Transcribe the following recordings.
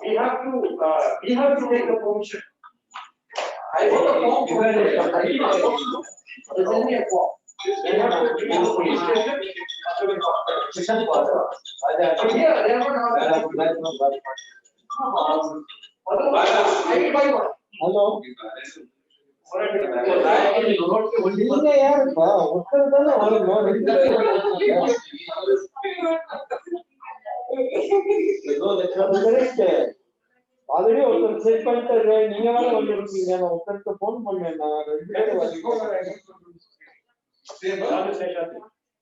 We have to take the permission. I wrote a form for that. It's only a form. They have to give the police station. Yeah, they are not. Hello. Already also check பண்ணிட்டே நீங்க வேற வந்துட்டீங்க நான் ஒருத்தருக்கு phone பண்ணேன் நான் ரெண்டு பேரும்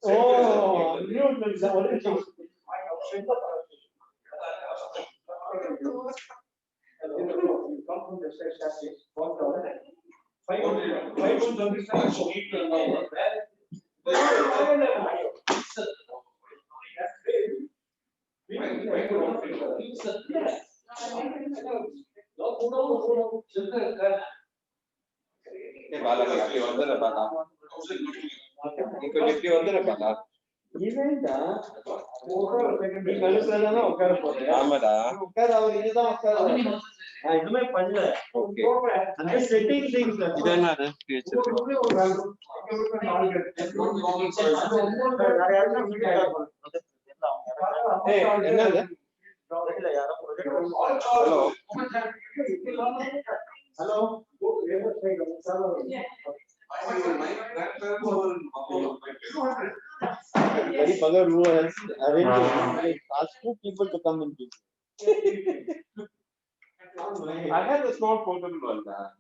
ஓ மியூட் பண்ணி ஒரு நிமிஷம் come from the state chassis, 1,000. Hello. Very bugger who has arranged ask two people to come and do. I had a small portable one. That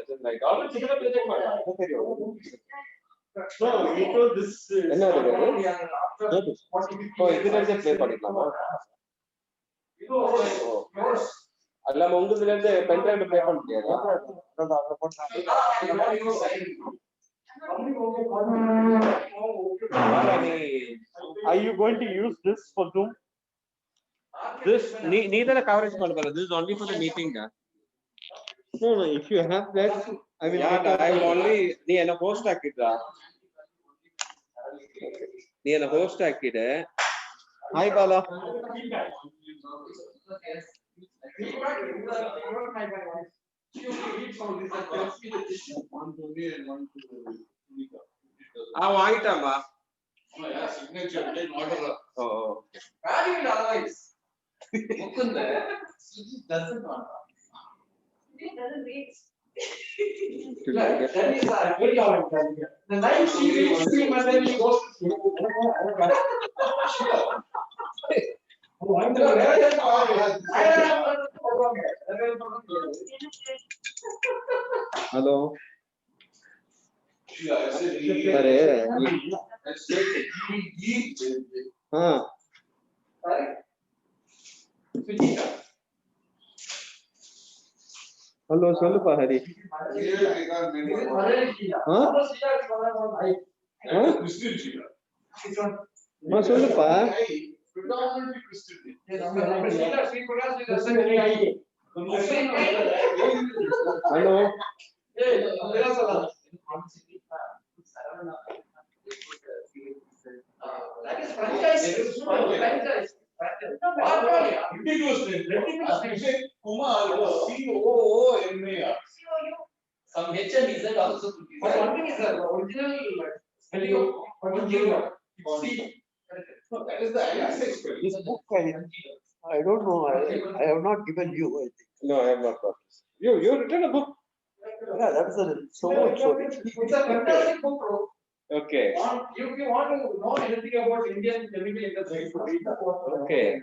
is like all no, you told this. Oh, it is a play party. Alla mongudile irundhe pen drive play pannidiyala are you going to use this for Zoom? This neither coverage madbala. This is only for the meeting. No, if you have that I will. Yeah, I will only nee ena host akidra nee ena host akide. Hi Bala. வாங்கிட்டாமா Hello. अरे हाँ hello सोलू पहाड़ी हाँ हाँ सोलू पा hello that is franchise. Some HM is also. But one thing is the original spelling of that is the this book I don't know. I have not given you. I think. No, I have not got this. You written a book. Yeah, that's so much. It's a fantastic book, bro. Okay. If you want to know anything about Indian chemical industry, read the book. Okay.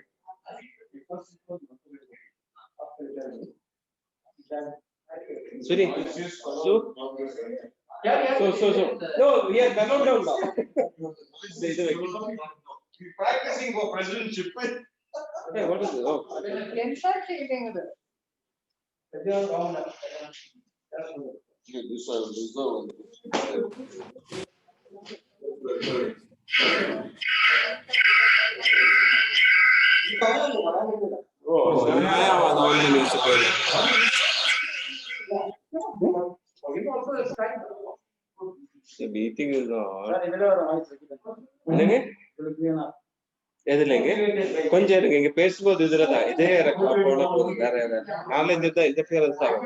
Sweetie, so no, we are down now. Practicing for presidentship. Hey, what is it? Oh, the meeting is on. எதுலங்க கொஞ்சம் இருங்க இங்க பேசும்போது இதுலதான் இதே போன போதும் வேற நாளை இந்த இன்டர்ஃபியரன்ஸ் ஆகும்.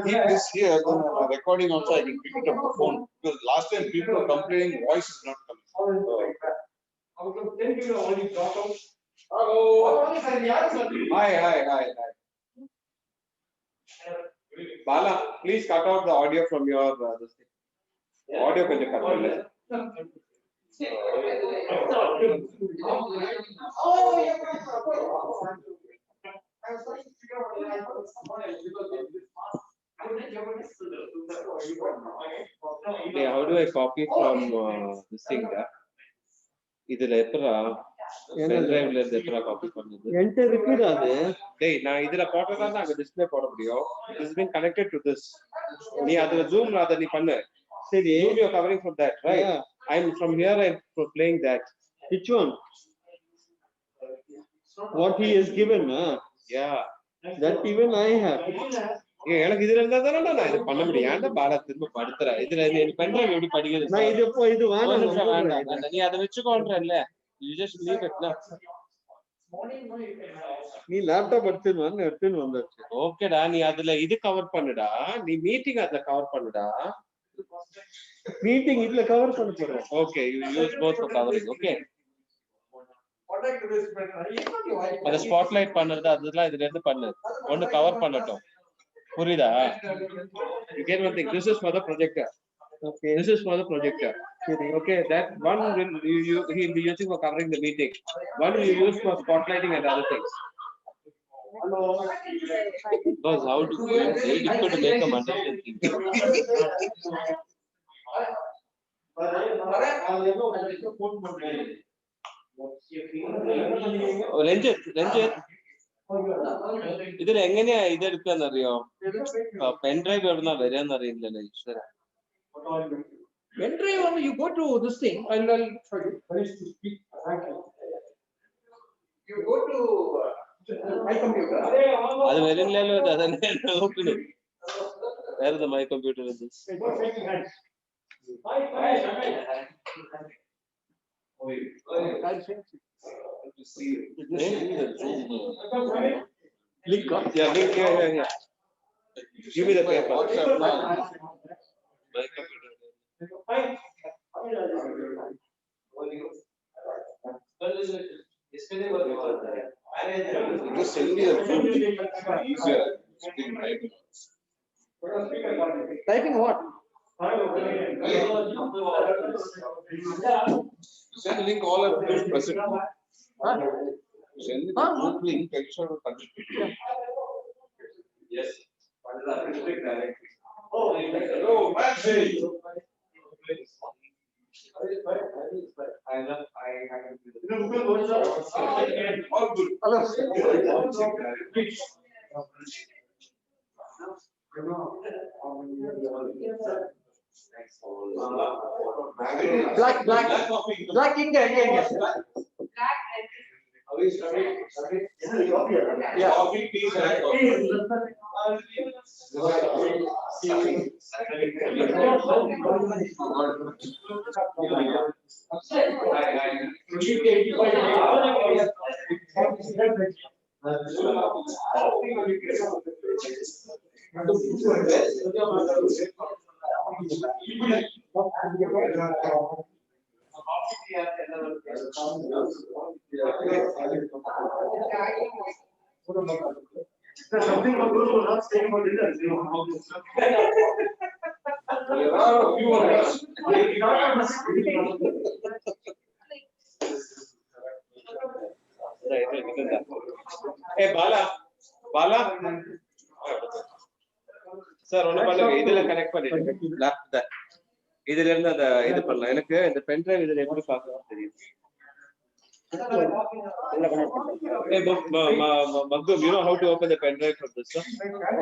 Keep this here, then recording also I can pick it up the phone because last time people were complaining voice is not coming. Hello. Hi. Bala, please cut out the audio from your this thing. Audio கொஞ்சம் cut பண்ணுங்க. Okay, how do I copy from this thing? இதுல எப்பரா pen drive ல இருந்து எப்பரா copy பண்ணுது? என்கிட்ட இருக்குது அது. டேய் நான் இதுல போட்டா தான் அங்க டிஸ்ப்ளே போட முடியும். It has been connected to this. நீ அதுல zoom அத நீ பண்ணு. சரி. You are covering from that, right? Yeah. I'm from here. I'm playing that. Which one? What he has given, Yeah. That even I have. எனக்கு இதுல இருந்தா தானே நான் இது பண்ண முடியும். ஏன்டா பாலா திரும்ப படுத்துறேன். இதுல நீ pen drive எப்படி படிக்கிறது? நான் இது வேண்டாம். நீ அதை வச்சுக்கோன்றல்ல. You just leave it now. நீ லேப்டாப் எடுத்துன்னு வந்தாச்சு. ஓகேடா நீ அதுல இது கவர் பண்ணுடா. நீ மீட்டிங் அதுல கவர் பண்ணுடா. மீட்டிங் இதுல கவர் பண்ண போறேன். Okay, you use both for covering. Okay. அத ஸ்பாட்லைட் பண்றது அதெல்லாம் இதுல இருந்து பண்ணு. ஒன்னு கவர் பண்ணட்டும். புரியுதா? You get one thing. This is for the projector. Okay. This is for the projector. Okay, that one will he'll be using for covering the meeting. One will use for spotlighting and other things. Hello. Because how to very difficult to make them understand things. Ranjit. ഇതിൽ എങ്ങനെയാ ഇത് എടുക്കാന്നറിയോ? Pen drive എവിടുന്നാ വരാന്നറിയില്ലല്ലോ ഈശ്വര. Pen drive only you go to this thing and I'll show you. You go to my computer. അത് വരില്ലല്ലോ അതന്നെ നോക്കുന്നു. Where is the my computer in this? Link. Yeah, link here. Give me the paper. My computer. Just send me the phone. Easier. Typing what? Send link all of those present. Send me the group link. Extra contribute. Yes. Oh, hello, Maxi. All good. Black ink again. Yeah. Something about those who are not staying about dinner. There are a few of us. Hey, Bala. Sir, ஒண்ணு பண்ணுங்க. இதுல connect பண்ணிடுங்க. இதுல இருந்து அந்த இது பண்ணலாம். எனக்கு இந்த பென் டிரைவ் இதுல எப்படி பார்க்கணும் தெரியும். Hey, Magdum, you know how to open the pen drive from this, sir?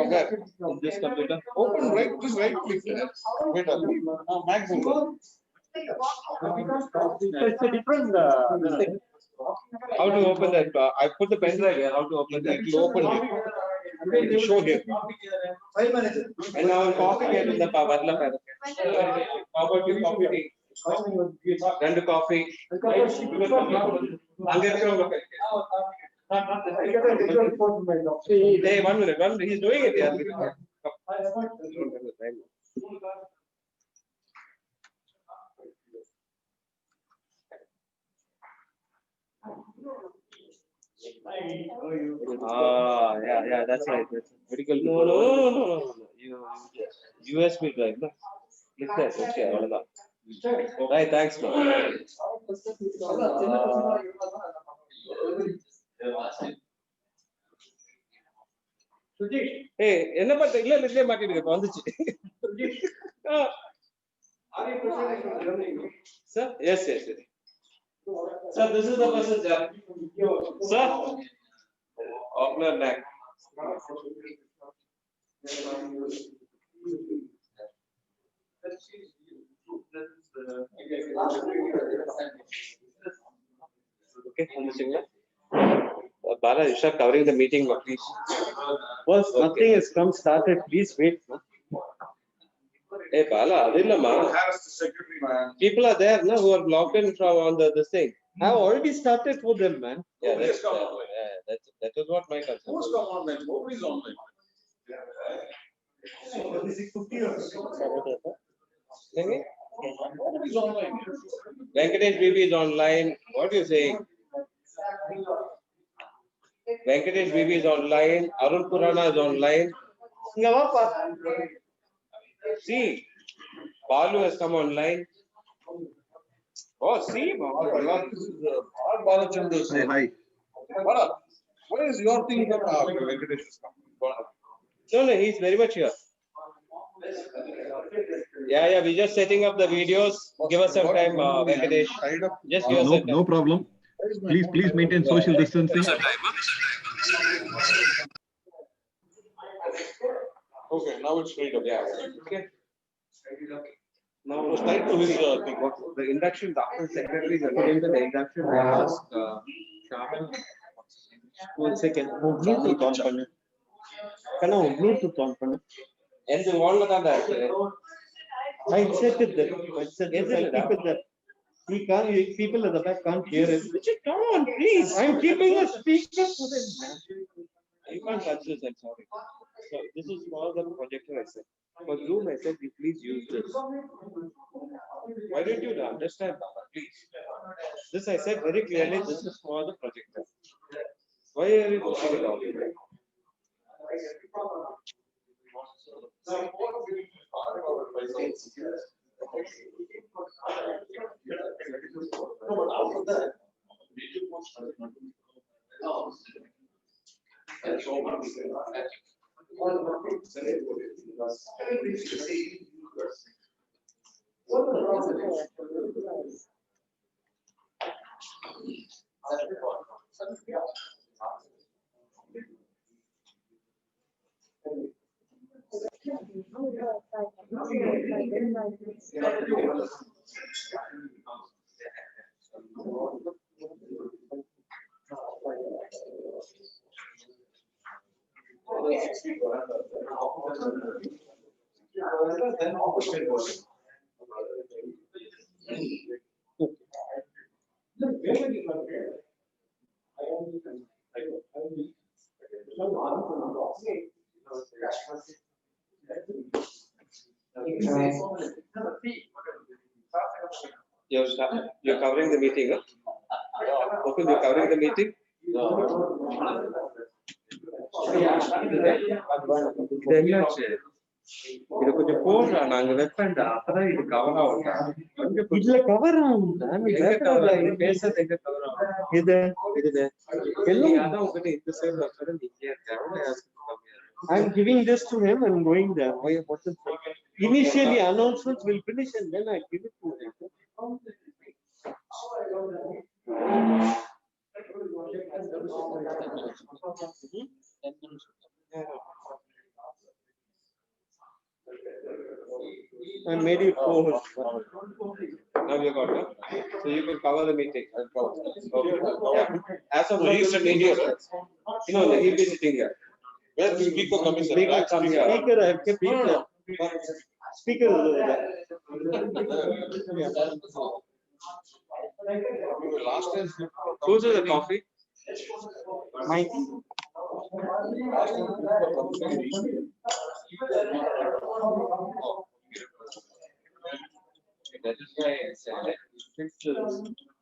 Okay. In this computer? Open right, just right click there. Wait a minute. Maximum. It's a different thing. How to open that? I put the pen drive here. How to open that? You open it. You show here. And now I'm copying it in the power. Poverty. 2 coffee. Hey, 1 minute. He's doing it. Yeah. Yeah, that's right. Medical. No. USB drive. No. Look that. Okay, right, thanks, man. Hey, என்ன பண்ற? இல்ல இதுலயே மாட்டிடுங்க. இப்ப வந்துச்சு. Sir, yes. Sir, this is the person, sir. Sir, opener neck. Okay, Bala, you start covering the meeting, please. Once nothing has come started, please wait. Hey, Bala, people are there no, who are logged in from on this thing. I have already started for them, man. Yeah, that is what my concern. Who's come online? Nobody's online. Nobody's online. Venkatesh BB is online. What are you saying? Venkatesh BB is online. Arun Purana is online. See, Balu has come online. Oh, see, Balachandra say hi. What is your thing that Venkatesh is coming? No, he's very much here. Yeah, we're just setting up the videos. Give us some time, Venkatesh. Just give us some time. No problem. Please maintain social distancing. Okay, now it's freedom. Yeah. Okay. Now it was time to his thing. The induction, the after secretary is according to the induction. I asked Shaman. 1 second. Bluetooth on pannu. Kana Bluetooth on pannu. And the one that I set it there. Keep it there. He can't. People at the back can't hear it. Come on, please. I'm keeping a speaker for them. You can't touch this. I'm sorry. So this is for the projector. I said. For Zoom, I said, please use this. Why don't you understand, Baba? Please. This I said very clearly. This is for the projector. Why are you pushing it off? You're covering the meeting, huh? Okay, you're covering the meeting? இது கொஞ்சம் போடுறா நாங்க வெப்பேன்டா அப்பதான் இது cover ஆகும் இதுல cover ஆகும் பேசுறது எங்க கவர் ஆகும் இது அதான் உங்ககிட்ட இந்த சைடு வச்சா நீங்க I'm giving this to him and going there. Initially announcements will finish and then I give it to him. I made it forward. Now you got it. So you can cover the meeting. Okay. Yeah. As of now, he's sitting here. No, he'll be sitting here. Where the speaker coming? Speaker, I have kept it. Speaker is over there. Last time. Who's the coffee? Mine. That is why I said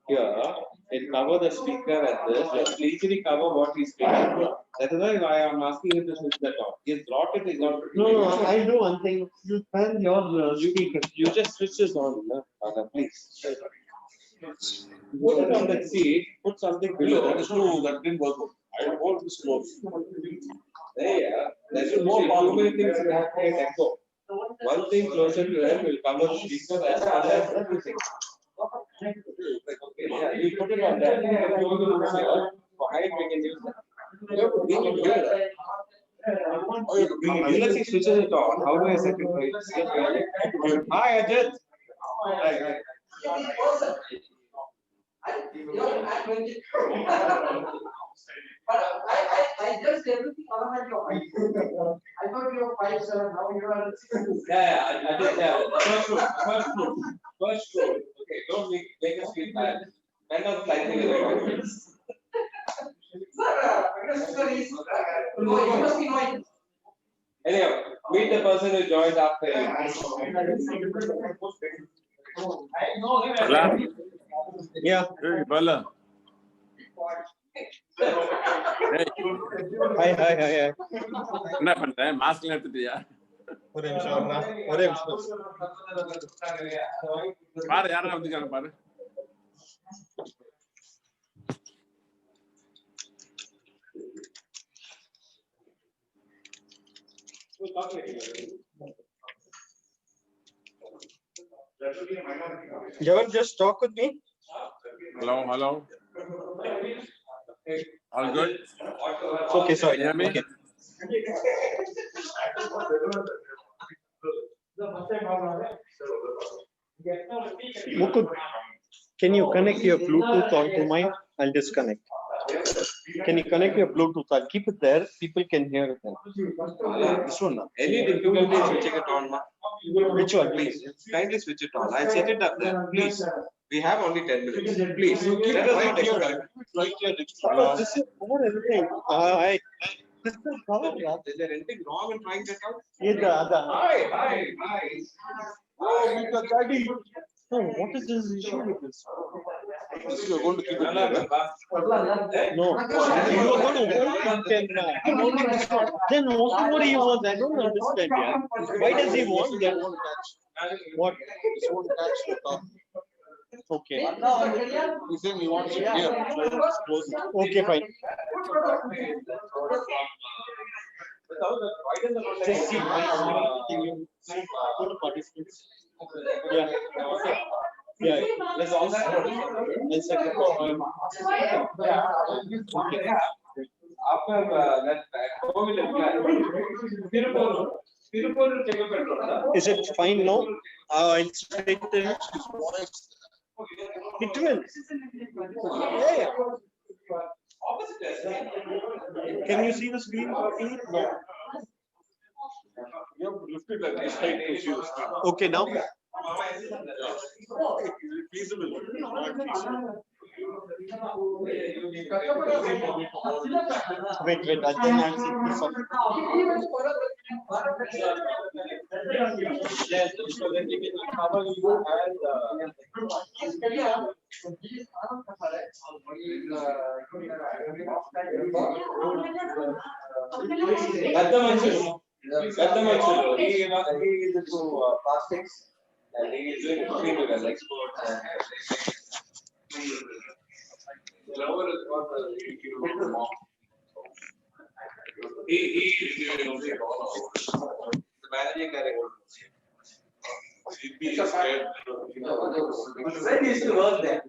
here it cover the speaker and this. It easily cover what he's speaking. That is why I am asking you to switch that off. His rocket is not. No, I'll do one thing. You turn your speaker. You just switch this on, please. Put it on that seat. Put something below. That is true. That didn't work. I want this close. Yeah, there is more too many things that can echo. One thing closer to them will cover the speaker as well as everything. Okay, yeah, you put it on that. For height, we can use that. You have to bring it here. Oh, you have to bring it in. Unless he switches it on, how do I set it right? Hi, Ajit. Hi. But I just everything automatically. I thought you were 5'7", now you are 6'2". Yeah, I did that. First row. Okay, don't make us feel bad. Kind of slightly Sir, you must be knowing. Anyhow, meet the person who joined after you. Yeah. Hey, Bala. Hi. என்ன பண்ற mask எடுத்துட்டியா ஒரே நிமிஷம் ஒரே நிமிஷம் பாரு யாரா வந்துக்காங்க பாரு Javan, just talk with me. hello all good Okay, sorry. hear me? Okay. Mukund, can you connect your Bluetooth onto mine? I'll disconnect. Can you connect your Bluetooth? I'll keep it there. People can hear it then. This one now. Any difficulty switching it on? Which one, Please, kindly switch it on. I'll set it up there. Please. We have only 10 minutes. Please. Let us not expect. Right here next to Oh, this is over everything. This is power. Is there anything wrong in trying that out? Hi. Hi. Oh, Mr. Daddy. Oh, what is this issue with this? You're going to keep it here. No, you are going to hold it then what do you want? I don't understand. Yeah. Why does he want that? What? This won't catch the top. Okay. He's saying he wants it here. So it's close. Okay, fine. Just see. Can you see all the participants? Yeah. Yeah. Let's also. Let's set it up. Okay. After that, Is it fine now? It's straighten. It will. Yeah. Can you see the screen properly? No. You have to lift it like this height to see the screen. Okay, now. Is it feasible? Not feasible. Wait, I'll then I'll see this up. Yes, so then we can cover you and he is into plastics and he is doing extremely well, exports and he is doing the managing director. He's scared. When he used to work there.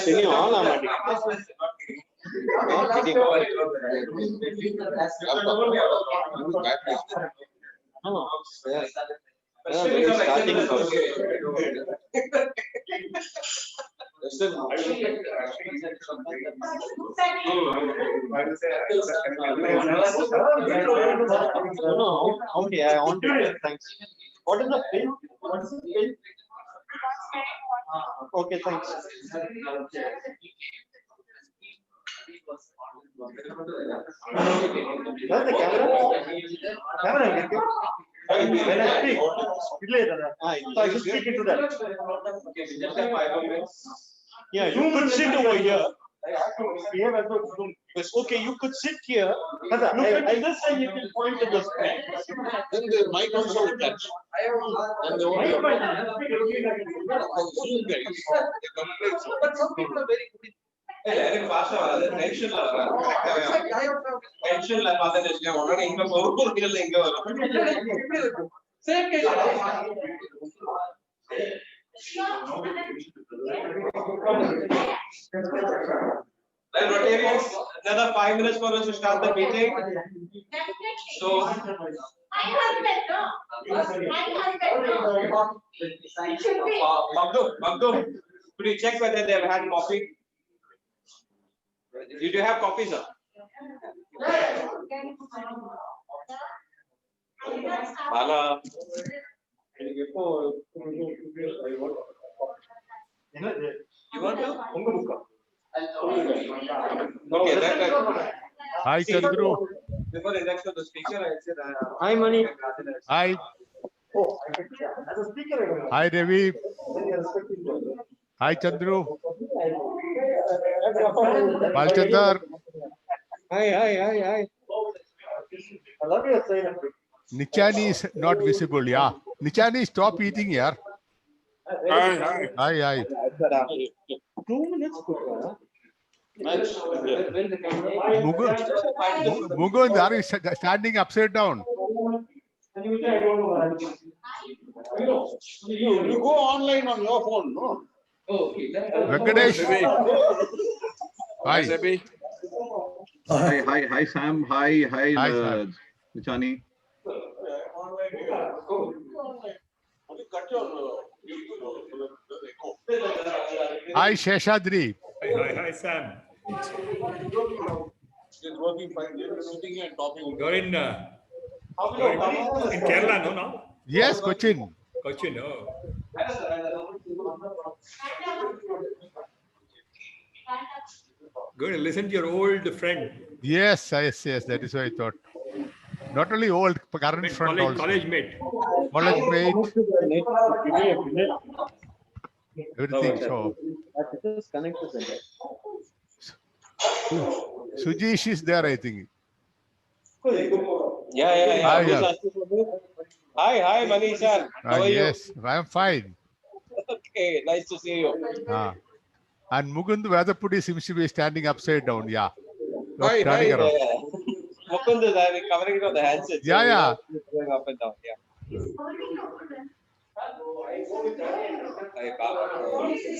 Sini on, Okay, I want it. Thanks. What is the pin? What is the pin? Okay, thanks. Where's the camera? Camera, when I speak, so I should speak into that. Yeah, you could sit over here. Okay, you could sit here. Look at this and you can point to the screen. Then the mic also attached. And the only Zoom guys, they complain. But some people are very good. Same case. Then Rotarians, another 5 minutes for us to start the meeting. So. Magdu, could you check whether they have had coffee? Did you have coffee, sir? Bala. You want to? Okay, that. Hi, Chandru. Before introduction of the speaker, I said. Hi, Mani. Hi. Oh, as a speaker. Hi, Ravi. Hi, Chandru. Balchandar. Hi. I love your sign. Nichani is not visible. Yeah. Nichani, stop eating here. Hi. Hi. 2 minutes. Mugund, are you standing upside down? You go online on your phone, no? Venkatesh. Hi, Hi. Sebi. Hi, Sam. Hi, Sam. Nichani. Hi, Sheshadri. Hi, Sam. It's working fine. Sitting here and talking. You're in Kerala, no? Yes, Cochin. Cochin, oh. Going to listen to your old friend. Yes. That is what I thought. Not only old, current friend also. College mate. College mate. Everything. So. Sujesh is there, I think. Yeah. Hi, Mani sir. How are you? Yes, I am fine. Okay, nice to see you. And Mugund Vedapudi seems to be standing upside down. Yeah. Hi. Turning around. Mukund is covering it on the handset. Yeah. Going up and down. Yeah.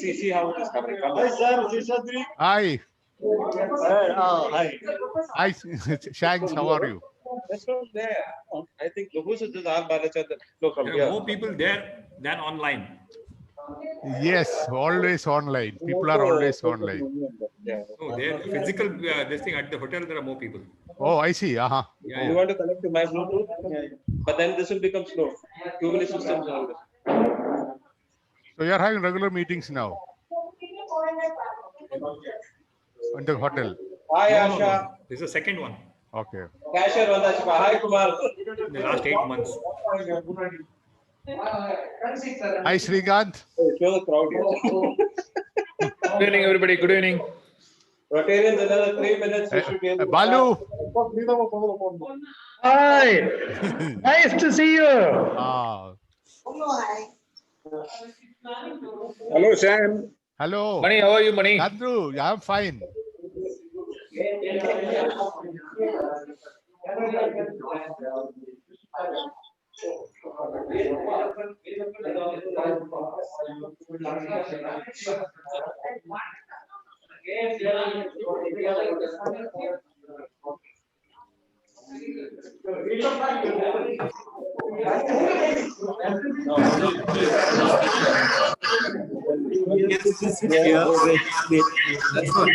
See how it is covering. Hi, sir. Sheshadri. Hi. Hi. Hi, Shanks. How are you? That's from there. I think who said this? No, from There here. are more people there than online. Yes, always online. People are always online. Yeah. Oh, there physical this thing at the hotel there are more people. Oh, I see. Yeah, You want to connect to my Bluetooth? But then this will become slow. Too many systems are on this. So you are having regular meetings now in the hotel. Hi, No. Asha. This is the second one Okay. Cashier Vandashpa. Hi, Kumar. in the last 8 months. Hi, Srikanth. Show the crowd here. Good evening, everybody. Good evening. Rotarians, another 3 minutes. We should be able to Balu. Hi. Nice to see you. Hello, Sam. Hello. Mani, how are you, Mani? Chandru, I am fine. That's what, please. That's why I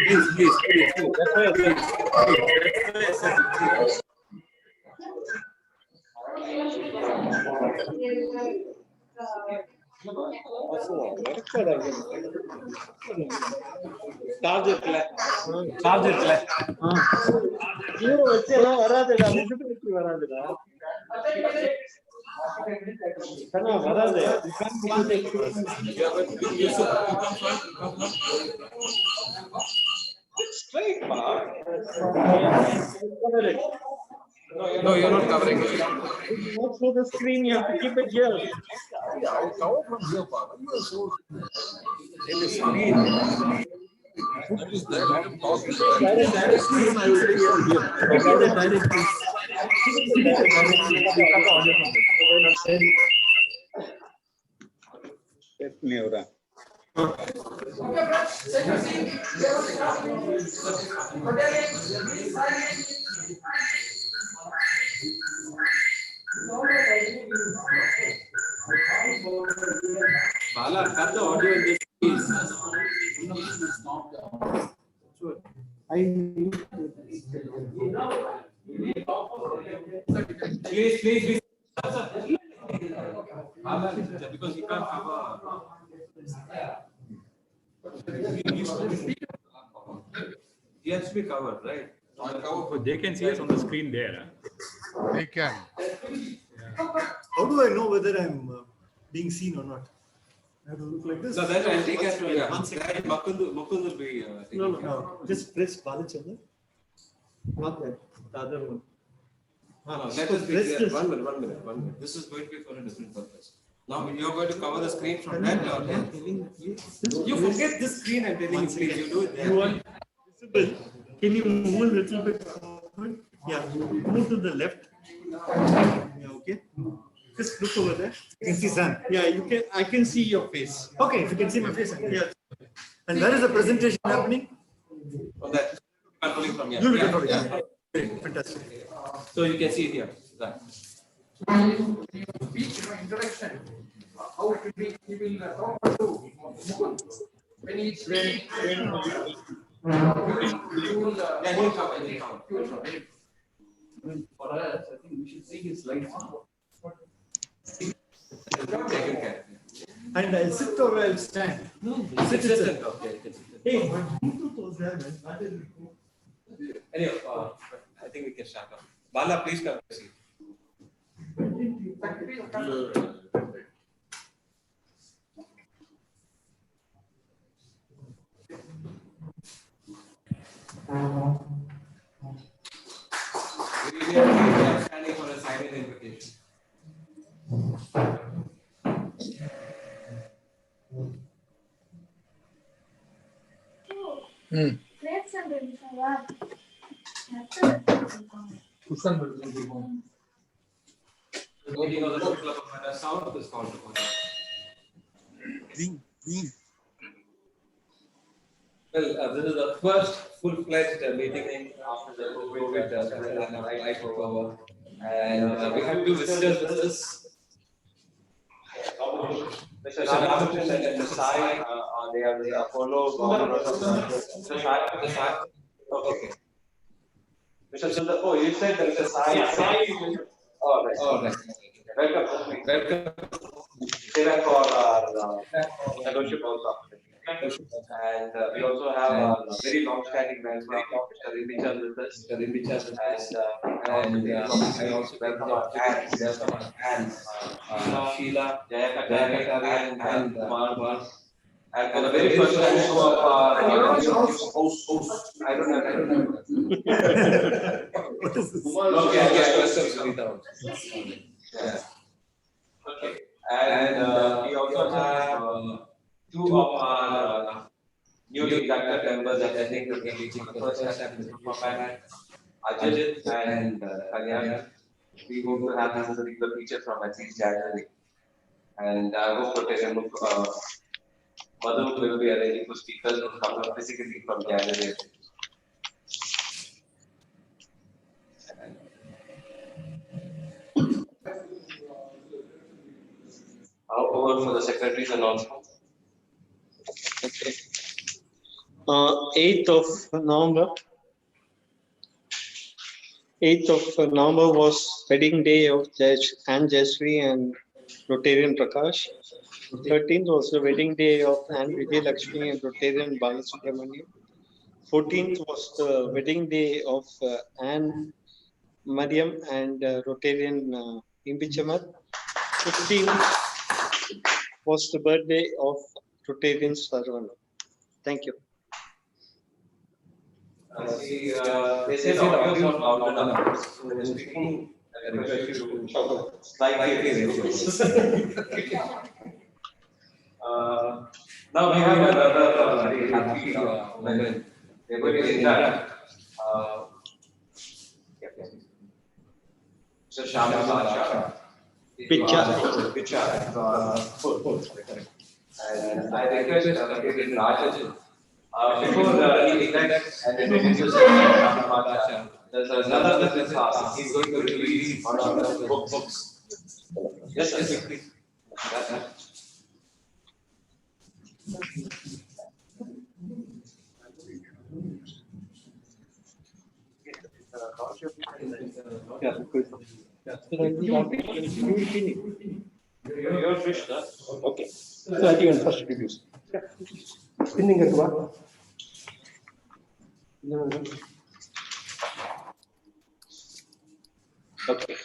said, no, you're not covering it. Not through the screen, you have to keep it here. I'll cover from here, Papa. You are so in the screen. That is there. Let him talk. That screen, I will take from here. Bala, cut the audio in this piece. Please. Bala, because he can't cover. He has to be covered, right? So they can see us on the screen there. They can. How do I know whether I'm being seen or not? I have to look like this. So that I think has to be. Mukund will be. No. Just press Balachandra. Not that. The other one. Let us be clear. One minute. This is going to be for a different purpose. Now you're going to cover the screen from that. You forget this screen. I'm telling you, please. You do it there. You are visible. Can you move a little bit forward? Yeah. Move to the left. Yeah. Okay. Just look over there. You can see Sam. Yeah. You can. I can see your face. Okay. If you can see my face. Yeah. And where is the presentation happening? On that. Controlling from here. You look at it. Yeah. Great. Fantastic. So you can see it here. Right. Introduction. How it will be, he will talk to Mukund. When he's ready, for us, I think we should see his lights. And I'll sit or I'll stand. No, sit. Okay. Hey, my Bluetooth was there, man. Anyway, I think we can start off. Bala, please come see. We are standing for a silent invitation. Meeting of the Club of Madras South is called to order. Well, this is the first full-fledged meeting after the COVID life over, and we have two visitors with us. Mr. Ramakrishnan and Mr. Sai, they are the Apollo governors of Mr. Sai. Okay. Mr. Sundar, oh, you said that Mr. Sai. All right. Welcome. There for our fellowship also. And we also have a very long-standing member, Mr. Rimbichand with us. And I also welcome our hands, Sheila, Jayakar, and Kumar. And for the very first time of our host, I don't know. What is this? Okay. And we also have two of our newly inducted members attending the meeting for the first time, Mr. Papan, Ajit, and Kalyan. We hope to have this as a regular feature from at least January. And I hope to take a look Madhu will be arranging for speakers to come up physically from gallery. Over for the secretary's announcement. Okay. 8th of November. 8th of November was wedding day of Judge Anne Jasri and Rotarian Prakash. 13th was the wedding day of Anne Vijay Lakshmi and Rotarian Balasubramaniam. 14th was the wedding day of Anne Mariam and Rotarian Imbichamat. 15th was the birthday of Rotarian Sarvana. Thank you. I see, they say the audio is not loud enough. So when you're speaking, I request you to slightly raise your voice. Now we have another very happy moment. We're going to induct Mr. Shyam Picha. And I request Rajan. Before he inducts and introduces Shyam, there's another business task. He's going to release one of the books. Yes, please. You're Krishna. Okay. So I think I'll first introduce. Spinning at what? Okay.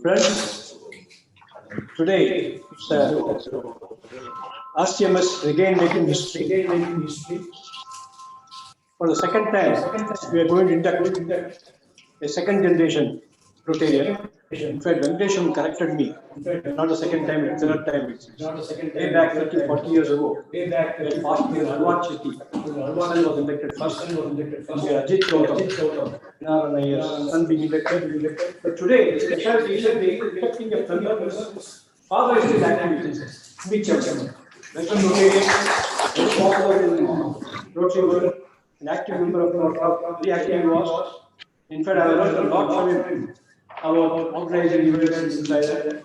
Friends, today it's RCMS again making history. For the second time, we are going to induct a second generation Rotarian. In fact, Venkatesham corrected me. Not the second time, it's the third time. Way back 30, 40 years ago. Way back past year, Alwat Chetty. Son was elected first. Ajit Gautam. Naranaya's son being elected. But today, the specialty is electing a premier. Father is still active. Big chairman. Western Rotarian, very popular in Rotary world, an active member of our club, very active he was. In fact, I learned a lot from him about organizing events inside that.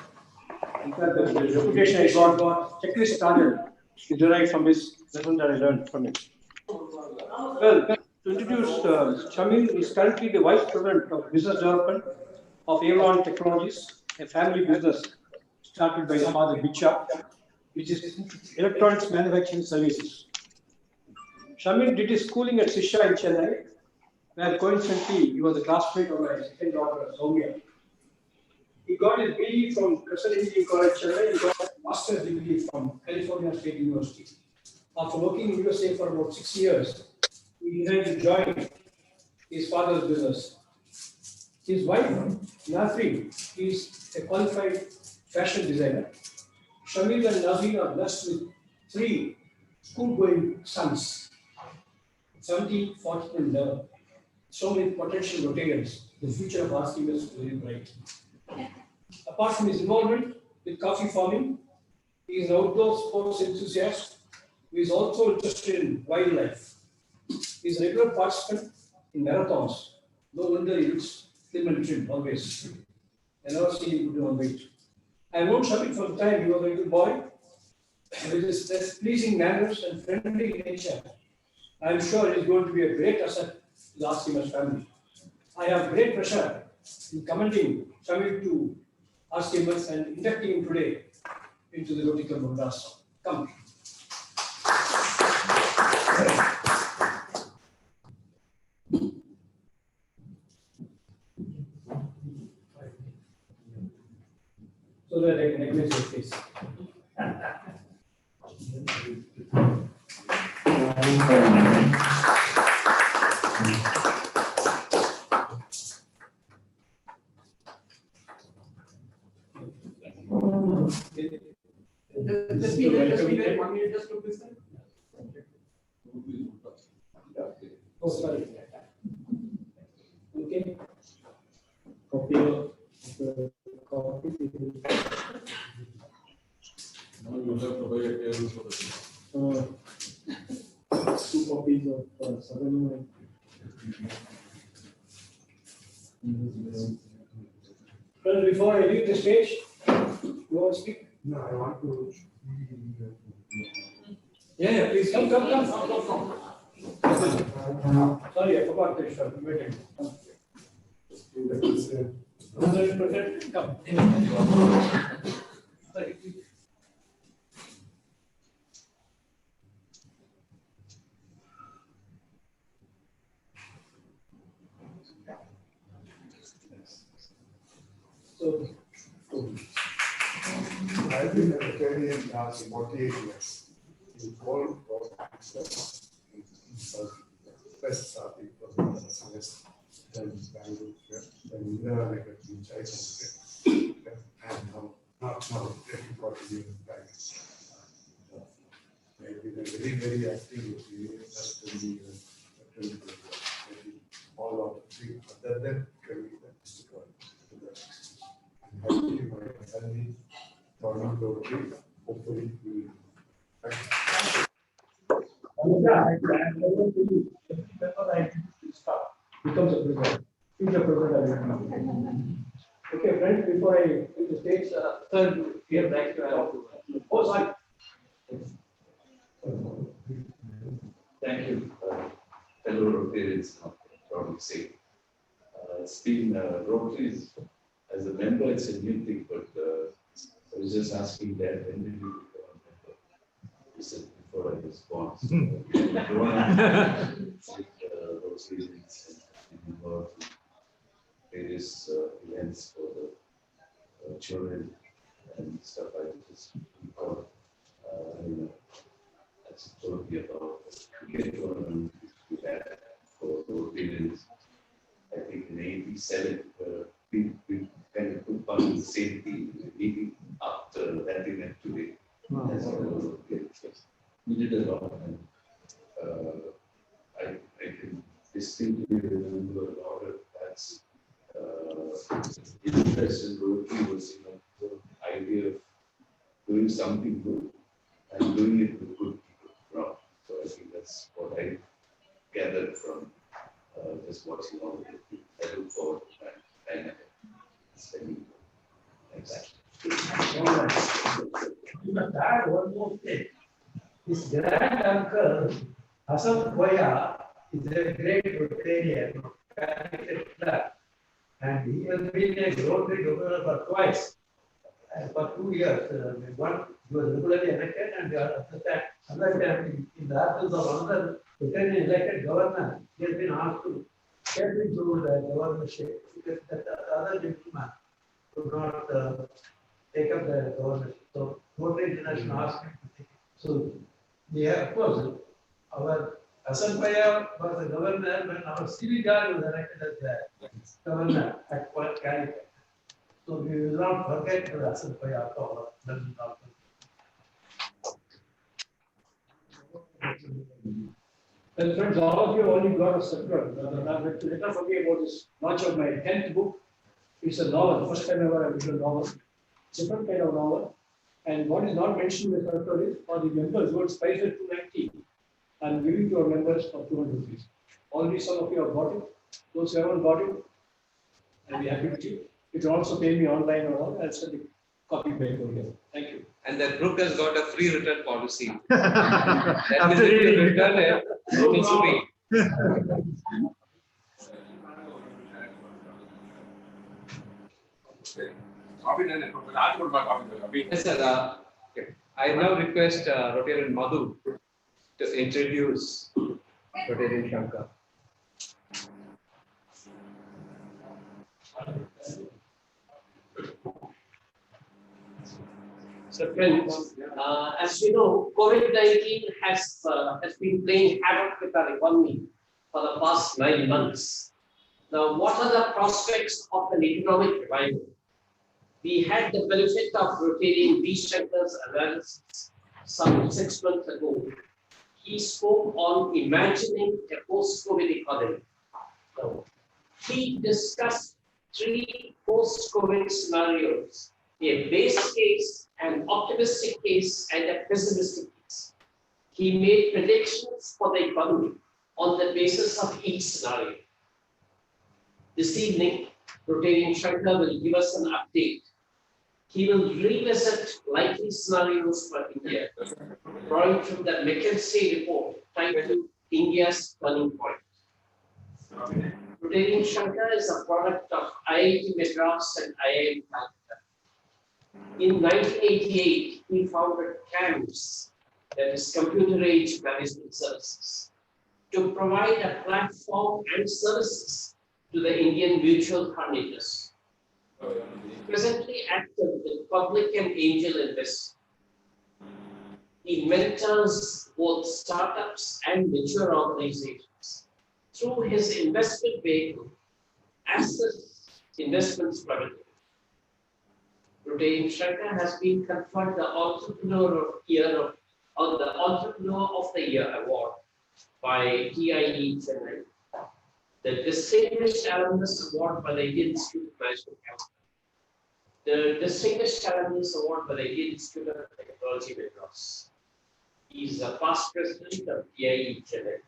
In fact, the reputation I got, checklist started, is derived from his lesson that I learned from him. Well, to introduce Shamil is currently the Vice President of Business Development of Avon Technologies, a family business started by his father Bicha, which is electronics manufacturing services. Shamil did his schooling at Sisha in Chennai, where coincidentally he was a classmate of my second daughter, Soumya. He got his BE from Crescent Engineering College, Chennai. He got a master's degree from California State University. After working in USA for about 6 years, he decided to join his father's business. His wife, Nasreen, is a qualified fashion designer. Shamil and Nasreen are blessed with 3 school-going sons, 17, 14, and 11. So many potential Rotarians. The future of RCMS is very bright. Apart from his involvement with coffee farming, he is an outdoor sports enthusiast who is also interested in wildlife. He is a regular participant in marathons. No wonder he looks slim and trim always. I never see him put on weight. I known Shamil from the time he was a little boy. With his pleasing manners and friendly nature, I am sure he is going to be a great asset to the RCMS family. I have great pleasure in commending Shamil to RCMS and inducting him today into the Rotary Club Madras. Come. So that I can acknowledge your face. Just be there, 1 minute, just look this time. Oh, sorry. Okay. Okay. Now you have to buy a table for the. 2 copies of 7. Well, before I leave the stage, you want to speak? No, I want to. Yeah, please come. Sorry, I forgot to show. Wait. 100%. Come. Sorry. So, I've been a Rotarian last 48 years. In all access, first starting from the West, then Bangalore, then India, like a beach, I can and now, not 30, 40 years back. I've been a very active Rotarian, just 20 years, 20 years, all of the 3, other than 20 years. Hopefully, my family, hopefully, we will. Becomes a president. Future president. Okay, friends, before I leave the stage, third here back to oh, sorry. Thank you, fellow Rotarians, proud to say. It's been Rotary as a member, it's a new thing, but I was just asking that when did you become a member? He said before I was born. Rotarians and involved in various events for the children and stuff. I just recall, that's totally about the cricket tournament we had for Rotarians. I think in '87, we kind of put on the same team, meeting after that event today. As we did a lot, and I can distinctly remember a lot of that's interest in Rotary was the idea of doing something good and doing it with good people around. So I think that's what I gathered from just watching all of it. I look forward to that time spending. Exactly. One more thing. His grand uncle, Hassan Koya, is a great Rotarian, and he has been a Rotary governor for twice. And for 2 years, one he was regularly elected, and the other time, in the absence of another Rotarian elected governor, he has been asked to step into the governorship because the other gentleman could not take up the governorship. So Rotary International asked him to take it. So of course, our Hassan Paya was the governor when our CV Jal was elected as the governor at Calicut. So we will not forget the Hassan Paya or London. Well, friends, all of you only got a circular. Let us forget about this launch of my 10th book. It's a novel, first time ever I've written a novel. Different kind of novel. And what is not mentioned in the circular is for the members who are priced at 290. I'm giving to our members for 200 rupees. Already some of you have bought it. Those who haven't bought it, I'll be happy to you. You can also pay me online or all. I'll send the copy back over here. Thank you. And that book has got a free return policy. That is if you return it, it's free. Yes, sir. I now request Rtn Madhu to introduce Rtn Shankar. So friends, as you know, COVID-19 has been playing havoc with our economy for the past 9 months. Now, what are the prospects of an economic revival? We had the benefit of Rtn V Shankar's analysis some 6 months ago. He spoke on imagining a post-COVID economy. Now, he discussed three post-COVID scenarios, a base case, an optimistic case, and a pessimistic case. He made predictions for the economy on the basis of each scenario. This evening, Rtn Shankar will give us an update. He will revisit likely scenarios for India, drawing from the McKinsey report titled India's Turning Point. Rtn Shankar is a product of IIT Madras and IIM Calcutta. In 1988, he founded CAMS, that is Computer Age Management Services, to provide a platform and services to the Indian mutual fund industry. Presently active with public and angel investors. He mentors both startups and mature organizations through his investment vehicle, Access Investments Private Limited. Rtn Shankar has been conferred the Entrepreneur of the Year award by TIE Chennai, the Distinguished Alumnus Award by the Indian Institute of Management, the Distinguished Alumnus Award by the Indian Institute of Technology, Madras. He is a past president of TIE Chennai.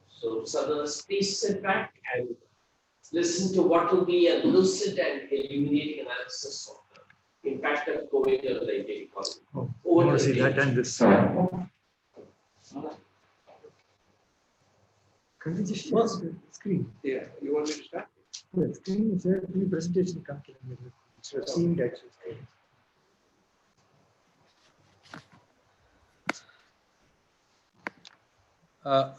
So, Southerners, please sit back and listen to what will be a lucid and illuminating analysis of the impact of COVID on the Indian economy. I want to see that and this. Can we just share the screen? Yeah, you want me to start? Yeah, screen is there. The presentation come to me. So I've seen that.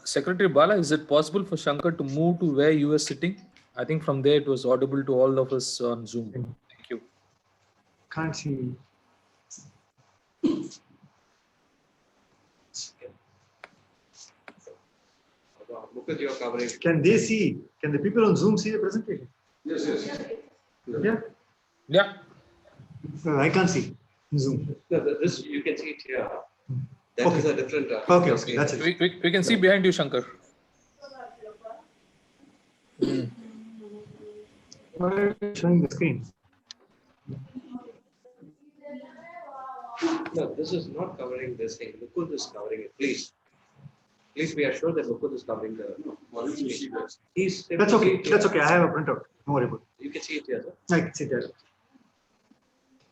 Secretary Bala, is it possible for Shankar to move to where you were sitting? I think from there it was audible to all of us on Zoom. Thank you. Can't see. Because you are covering. Can they see? Can the people on Zoom see the presentation? Yes, yes. Yeah. Yeah. No, I can't see Zoom. No, this you can see it here. That is a different. Okay, okay, that's it. We can see behind you, Shankar. Why are you showing the screen? No, this is not covering this thing. Mukund is covering it. Please be assured that Mukund is covering the. He's That's okay. That's okay. I have a printout. Don't worry about it. You can see it here, sir. I can see that.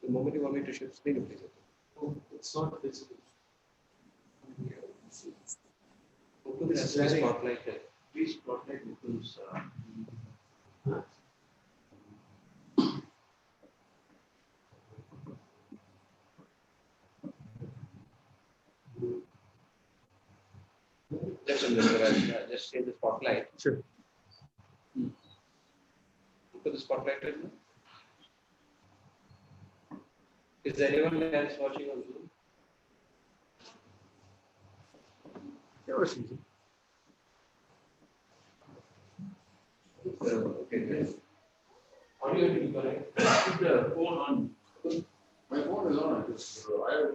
The moment you want me to shift screen, you please. Oh, it's not visible. Mukund has to spotlight it. Please spotlight Mukund's. Just in the just in the spotlight. Sure. Put the spotlight in. Is there anyone else watching on Zoom? Okay, good. Audio to be correct. Put the phone on. My phone is on.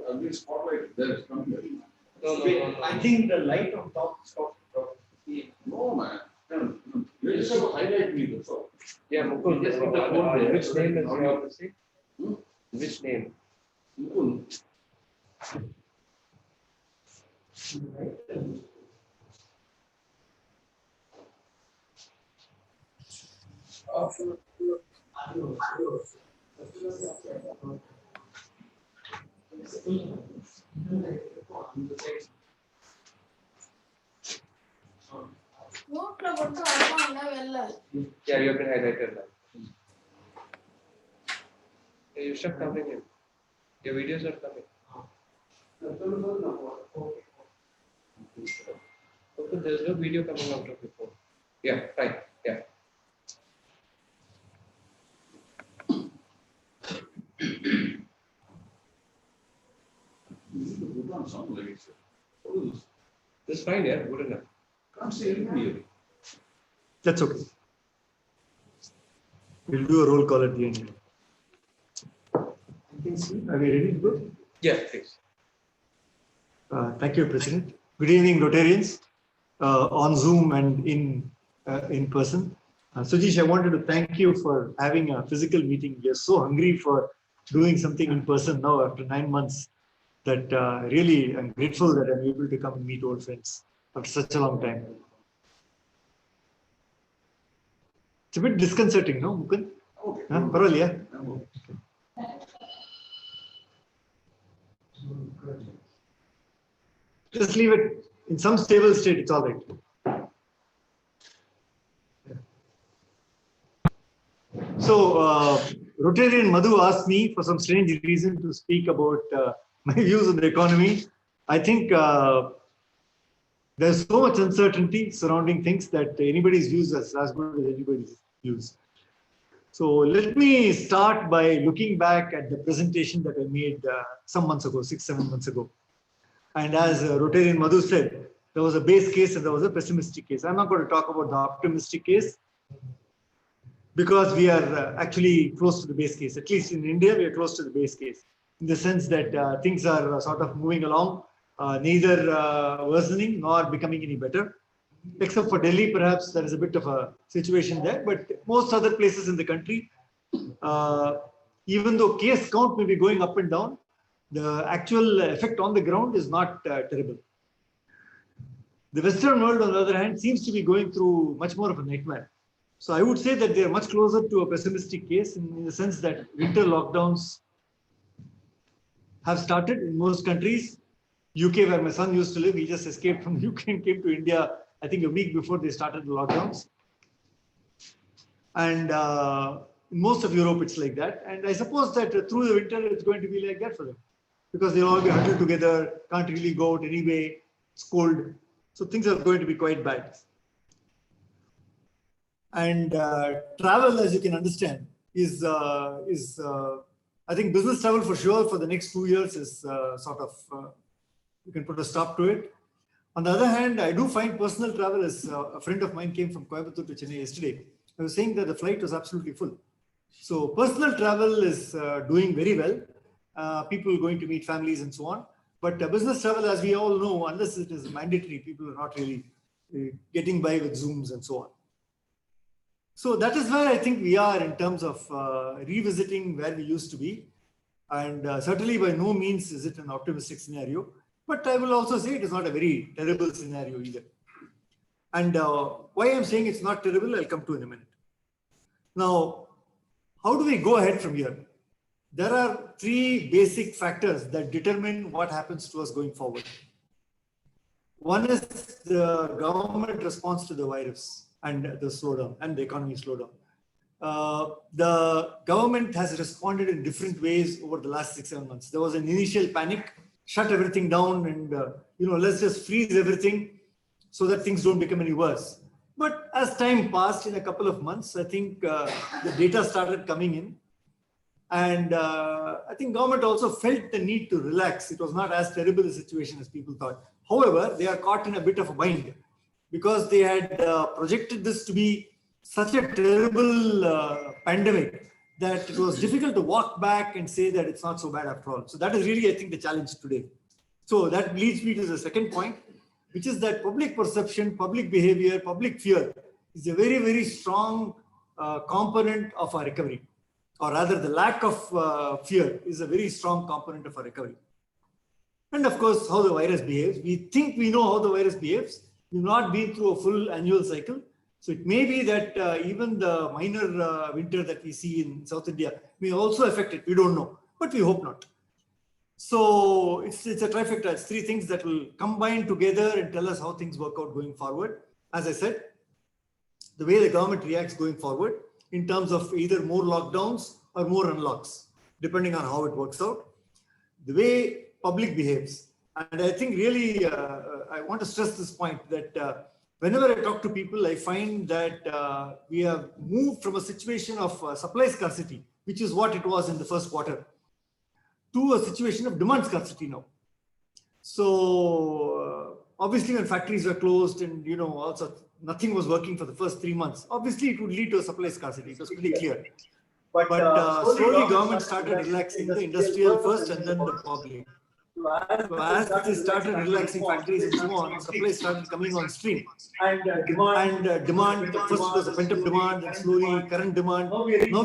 I've been spotlighted. There is coming. No. I think the light on top stopped. No, man. You just have to highlight me. That's all. Yeah, Mukund, just put the phone there. Which name is your to Which name? Mukund. Yeah, you have been highlighted now. Yeah, you start covering it. Your videos are coming. Okay, there's no video coming out of your phone. Yeah, fine. Yeah. This is fine, yeah, good enough. Can't see anything here. That's okay. We'll do a roll call at the end. You can see. Are we ready to go? Yeah, please. Thank you, President. Good evening, Rotarians, on Zoom and in person. Sujesh, I wanted to thank you for having a physical meeting. We are so hungry for doing something in person now after 9 months that really I'm grateful that I'm able to come and meet old friends after such a long time. It's a bit disconcerting, no, Mukund? Okay. Parole, yeah? Just leave it in some stable state, it's all right. So, Rotarian Madhu asked me for some strange reason to speak about my views on the economy. I think there's so much uncertainty surrounding things that anybody's views is as good as anybody's views. So let me start by looking back at the presentation that I made some months ago, 6-7 months ago. And as Rotarian Madhu said, there was a base case and there was a pessimistic case. I'm not going to talk about the optimistic case because we are actually close to the base case. At least in India, we are close to the base case in the sense that things are sort of moving along, neither worsening nor becoming any better. Except for Delhi, perhaps there is a bit of a situation there, but most other places in the country, even though case count may be going up and down, the actual effect on the ground is not terrible. The Western world, on the other hand, seems to be going through much more of a nightmare. So I would say that they are much closer to a pessimistic case in the sense that winter lockdowns have started in most countries. UK, where my son used to live, he just escaped from the UK and came to India, I think a week before they started the lockdowns. And in most of Europe, it's like that. And I suppose that through the winter, it's going to be like that for them. Because they'll all be huddled together, can't really go out anyway, it's cold. So things are going to be quite bad. And travel, as you can understand, is I think business travel for sure for the next 2 years is sort of, you can put a stop to it. On the other hand, I do find personal travel, as a friend of mine came from Coimbatore to Chennai yesterday. I was saying that the flight was absolutely full. So personal travel is doing very well. People are going to meet families and so on. But business travel, as we all know, unless it is mandatory, people are not really getting by with Zooms and so on. So that is where I think we are in terms of revisiting where we used to be. And certainly by no means is it an optimistic scenario. But I will also say it is not a very terrible scenario either. And why I'm saying it's not terrible, I'll come to in a minute. Now, how do we go ahead from here? There are 3 basic factors that determine what happens to us going forward. One is the government response to the virus and the slowdown and the economy slowdown. The government has responded in different ways over the last 6-7 months. There was an initial panic, shut everything down and, let's just freeze everything so that things don't become any worse. But as time passed in a couple of months, I think the data started coming in. And I think government also felt the need to relax. It was not as terrible a situation as people thought. However, they are caught in a bit of a bind because they had projected this to be such a terrible pandemic that it was difficult to walk back and say that it's not so bad after all. So that is really, I think, the challenge today. So that leads me to the second point, which is that public perception, public behavior, public fear is a very, very strong component of our recovery. Or rather, the lack of fear is a very strong component of our recovery. And of course, how the virus behaves. We think we know how the virus behaves. We've not been through a full annual cycle. So it may be that even the minor winter that we see in South India may also affect it. We don't know, but we hope not. So it's a trifecta. It's 3 things that will combine together and tell us how things work out going forward. As I said, the way the government reacts going forward in terms of either more lockdowns or more unlocks, depending on how it works out. The way public behaves. And I think really, I want to stress this point that whenever I talk to people, I find that we have moved from a situation of supply scarcity, which is what it was in the first quarter, to a situation of demand scarcity now. So obviously when factories were closed and also nothing was working for the first 3 months, obviously it would lead to a supply scarcity. It was pretty clear. But slowly government started relaxing the industrial first and then the public. So as they started relaxing factories and so on, supply started coming on stream. And demand, first it was a pent-up demand, and slowly current demand. Now we are in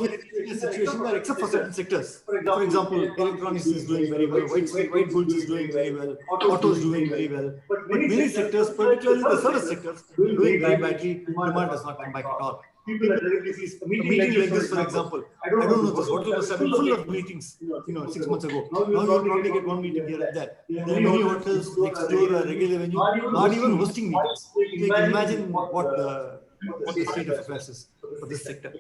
a situation where, except for certain sectors, for example, electronics is doing very well, white goods is doing very well, autos doing very well. But many sectors, particularly the service sectors, doing very badly. Demand does not come back at all. People are directly a meeting like this, for example. I don't know, this hotel was full of meetings, 6 months ago. Now you'll probably get one meeting here and there. There are many hotels next door, a regular venue, not even hosting meetings. So you can imagine what the state of affairs is for this sector.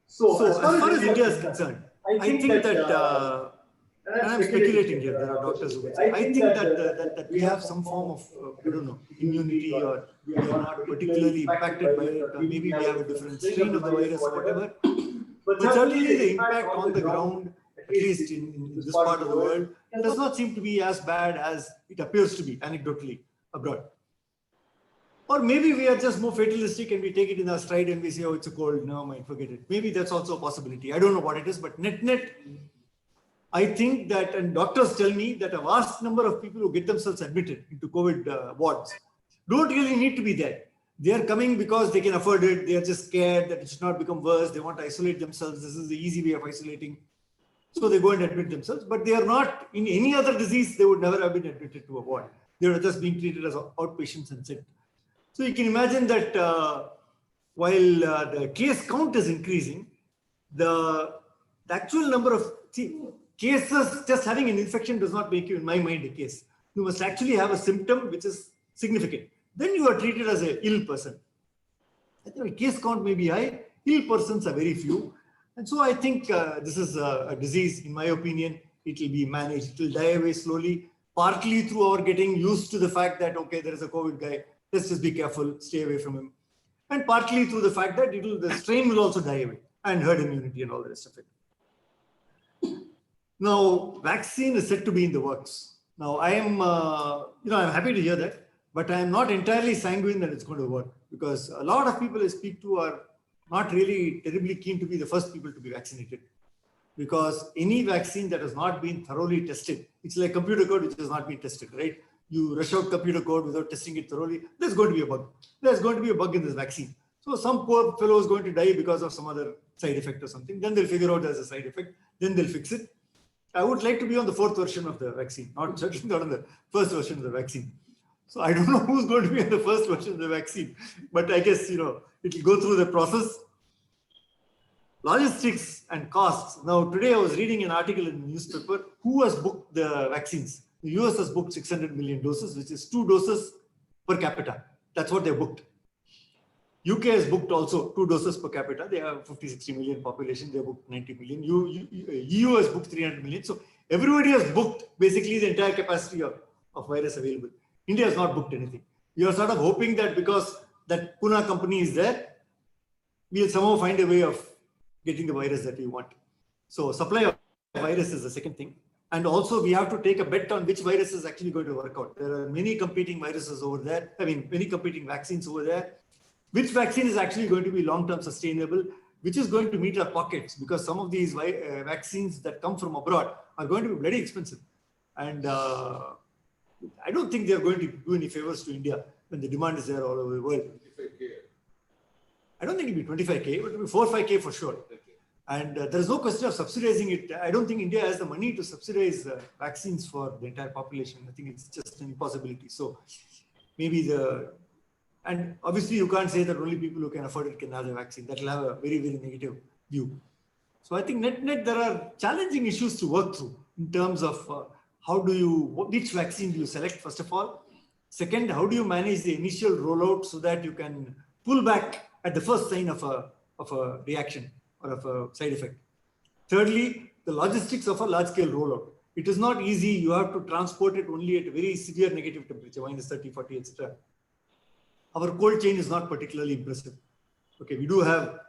So as far as India is concerned, I think that, and I'm speculating here, there are doctors who would say, I think that we have some form of, I don't know, immunity, or we are not particularly impacted by it, or maybe we have a different strain of the virus or whatever. But certainly the impact on the ground, at least in this part of the world, does not seem to be as bad as it appears to be anecdotally abroad. Or maybe we are just more fatalistic and we take it in our stride and we say, oh, it's a cold, no mind, forget it. Maybe that's also a possibility. I don't know what it is, but net, I think that, and doctors tell me that a vast number of people who get themselves admitted into COVID wards don't really need to be there. They are coming because they can afford it. They are just scared that it should not become worse. They want to isolate themselves. This is the easy way of isolating. So they go and admit themselves, but they are not, in any other disease, they would never have been admitted to a ward. They are just being treated as outpatients and sent. So you can imagine that while the case count is increasing, the actual number of cases, just having an infection does not make you, in my mind, a case. You must actually have a symptom which is significant. Then you are treated as an ill person. I think case count may be high, ill persons are very few. And so I think this is a disease, in my opinion, it will be managed. It will die away slowly, partly through our getting used to the fact that, okay, there is a COVID guy, let's just be careful, stay away from him. And partly through the fact that the strain will also die away, and herd immunity and all the rest of it. Now, vaccine is said to be in the works. Now, I am, I'm happy to hear that, but I am not entirely sanguine that it's going to work, because a lot of people I speak to are not really terribly keen to be the first people to be vaccinated, because any vaccine that has not been thoroughly tested, it's like computer code which has not been tested, right? You rush out computer code without testing it thoroughly, there's going to be a bug. There's going to be a bug in this vaccine. So some poor fellow is going to die because of some other side effect or something. Then they'll figure out there's a side effect. Then they'll fix it. I would like to be on the fourth version of the vaccine, certainly not on the first version of the vaccine. So I don't know who's going to be on the first version of the vaccine, but I guess, it will go through the process. Logistics and costs. Now, today I was reading an article in the newspaper, who has booked the vaccines. The US has booked 600 million doses, which is 2 doses per capita. That's what they booked. UK has booked also 2 doses per capita. They have 50-60 million population. They booked 90 million. EU has booked 300 million. So everybody has booked basically the entire capacity of virus available. India has not booked anything. We are sort of hoping that because that Pune company is there, we'll somehow find a way of getting the virus that we want. So supply of virus is the second thing. And also we have to take a bet on which virus is actually going to work out. There are many competing viruses over there. Many competing vaccines over there. Which vaccine is actually going to be long-term sustainable, which is going to meet our pockets, because some of these vaccines that come from abroad are going to be very expensive. And I don't think they're going to do any favors to India when the demand is there all over the world. 25K. I don't think it'll be 25K, but it'll be 4 or 5K for sure. And there is no question of subsidizing it. I don't think India has the money to subsidize vaccines for the entire population. I think it's just an impossibility. So maybe and obviously you can't say that only people who can afford it can have the vaccine. That will have a very, very negative view. So I think net there are challenging issues to work through in terms of which vaccine do you select, first of all. Second, how do you manage the initial rollout so that you can pull back at the first sign of a reaction or of a side effect. Thirdly, the logistics of a large-scale rollout. It is not easy. You have to transport it only at a very severe negative temperature, -30, 40, etc. Our cold chain is not particularly impressive. Okay, we do have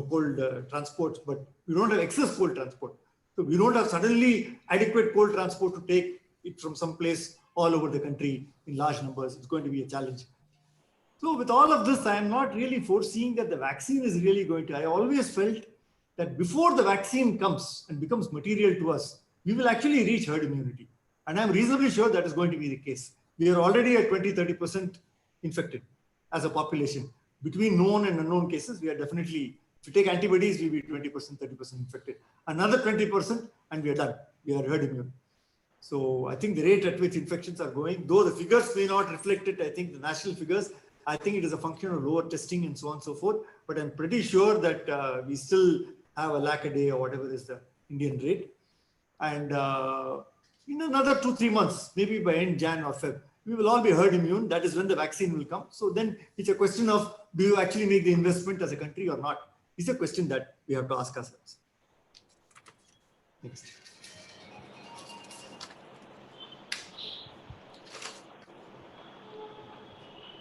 cold transports, but we don't have excess cold transport. So we don't have suddenly adequate cold transport to take it from some place all over the country in large numbers. It's going to be a challenge. So with all of this, I am not really foreseeing that the vaccine is really going to. I always felt that before the vaccine comes and becomes material to us, we will actually reach herd immunity. And I'm reasonably sure that is going to be the case. We are already at 20-30% infected as a population. Between known and unknown cases, we are definitely, if you take antibodies, we'll be 20%, 30% infected. Another 20% and we are done. We are herd immune. So I think the rate at which infections are going, though the figures may not reflect it, I think the national figures, I think it is a function of lower testing and so on and so forth. But I'm pretty sure that we still have 1 lakh a day or whatever is the Indian rate. And in another 2-3 months, maybe by end Jan or Feb, we will all be herd immune. That is when the vaccine will come. So then it's a question of, do you actually make the investment as a country or not? It's a question that we have to ask ourselves. Next.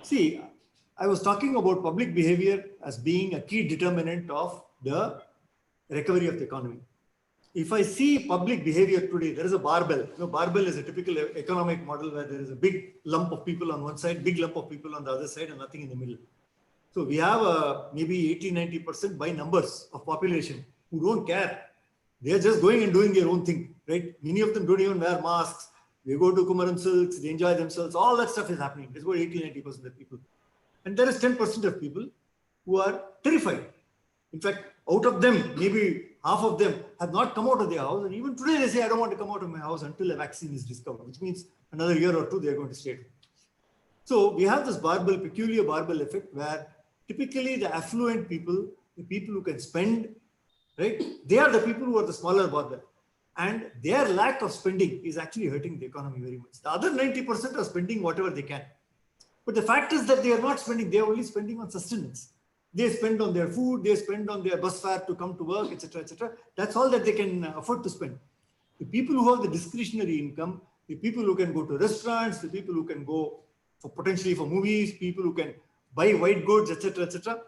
See, I was talking about public behavior as being a key determinant of the recovery of the economy. If I see public behavior today, there is a barbell. You know, barbell is a typical economic model where there is a big lump of people on one side, big lump of people on the other side, and nothing in the middle. So we have maybe 80-90% by numbers of population who don't care. They are just going and doing their own thing, right? Many of them don't even wear masks. They go to Kumaran silks, they enjoy themselves. All that stuff is happening. It's about 80-90% of people. And there is 10% of people who are terrified. In fact, out of them, maybe half of them have not come out of their house. And even today they say, I don't want to come out of my house until a vaccine is discovered, which means another year or two, they're going to stay at home. So we have this barbell, peculiar barbell effect where typically the affluent people, the people who can spend, right? They are the people who are the smaller barbell. And their lack of spending is actually hurting the economy very much. The other 90% are spending whatever they can. But the fact is that they are not spending, they are only spending on sustenance. They spend on their food, they spend on their bus fare to come to work, etc., etc. That's all that they can afford to spend. The people who have the discretionary income, the people who can go to restaurants, the people who can go for potentially for movies, people who can buy white goods, etc., etc.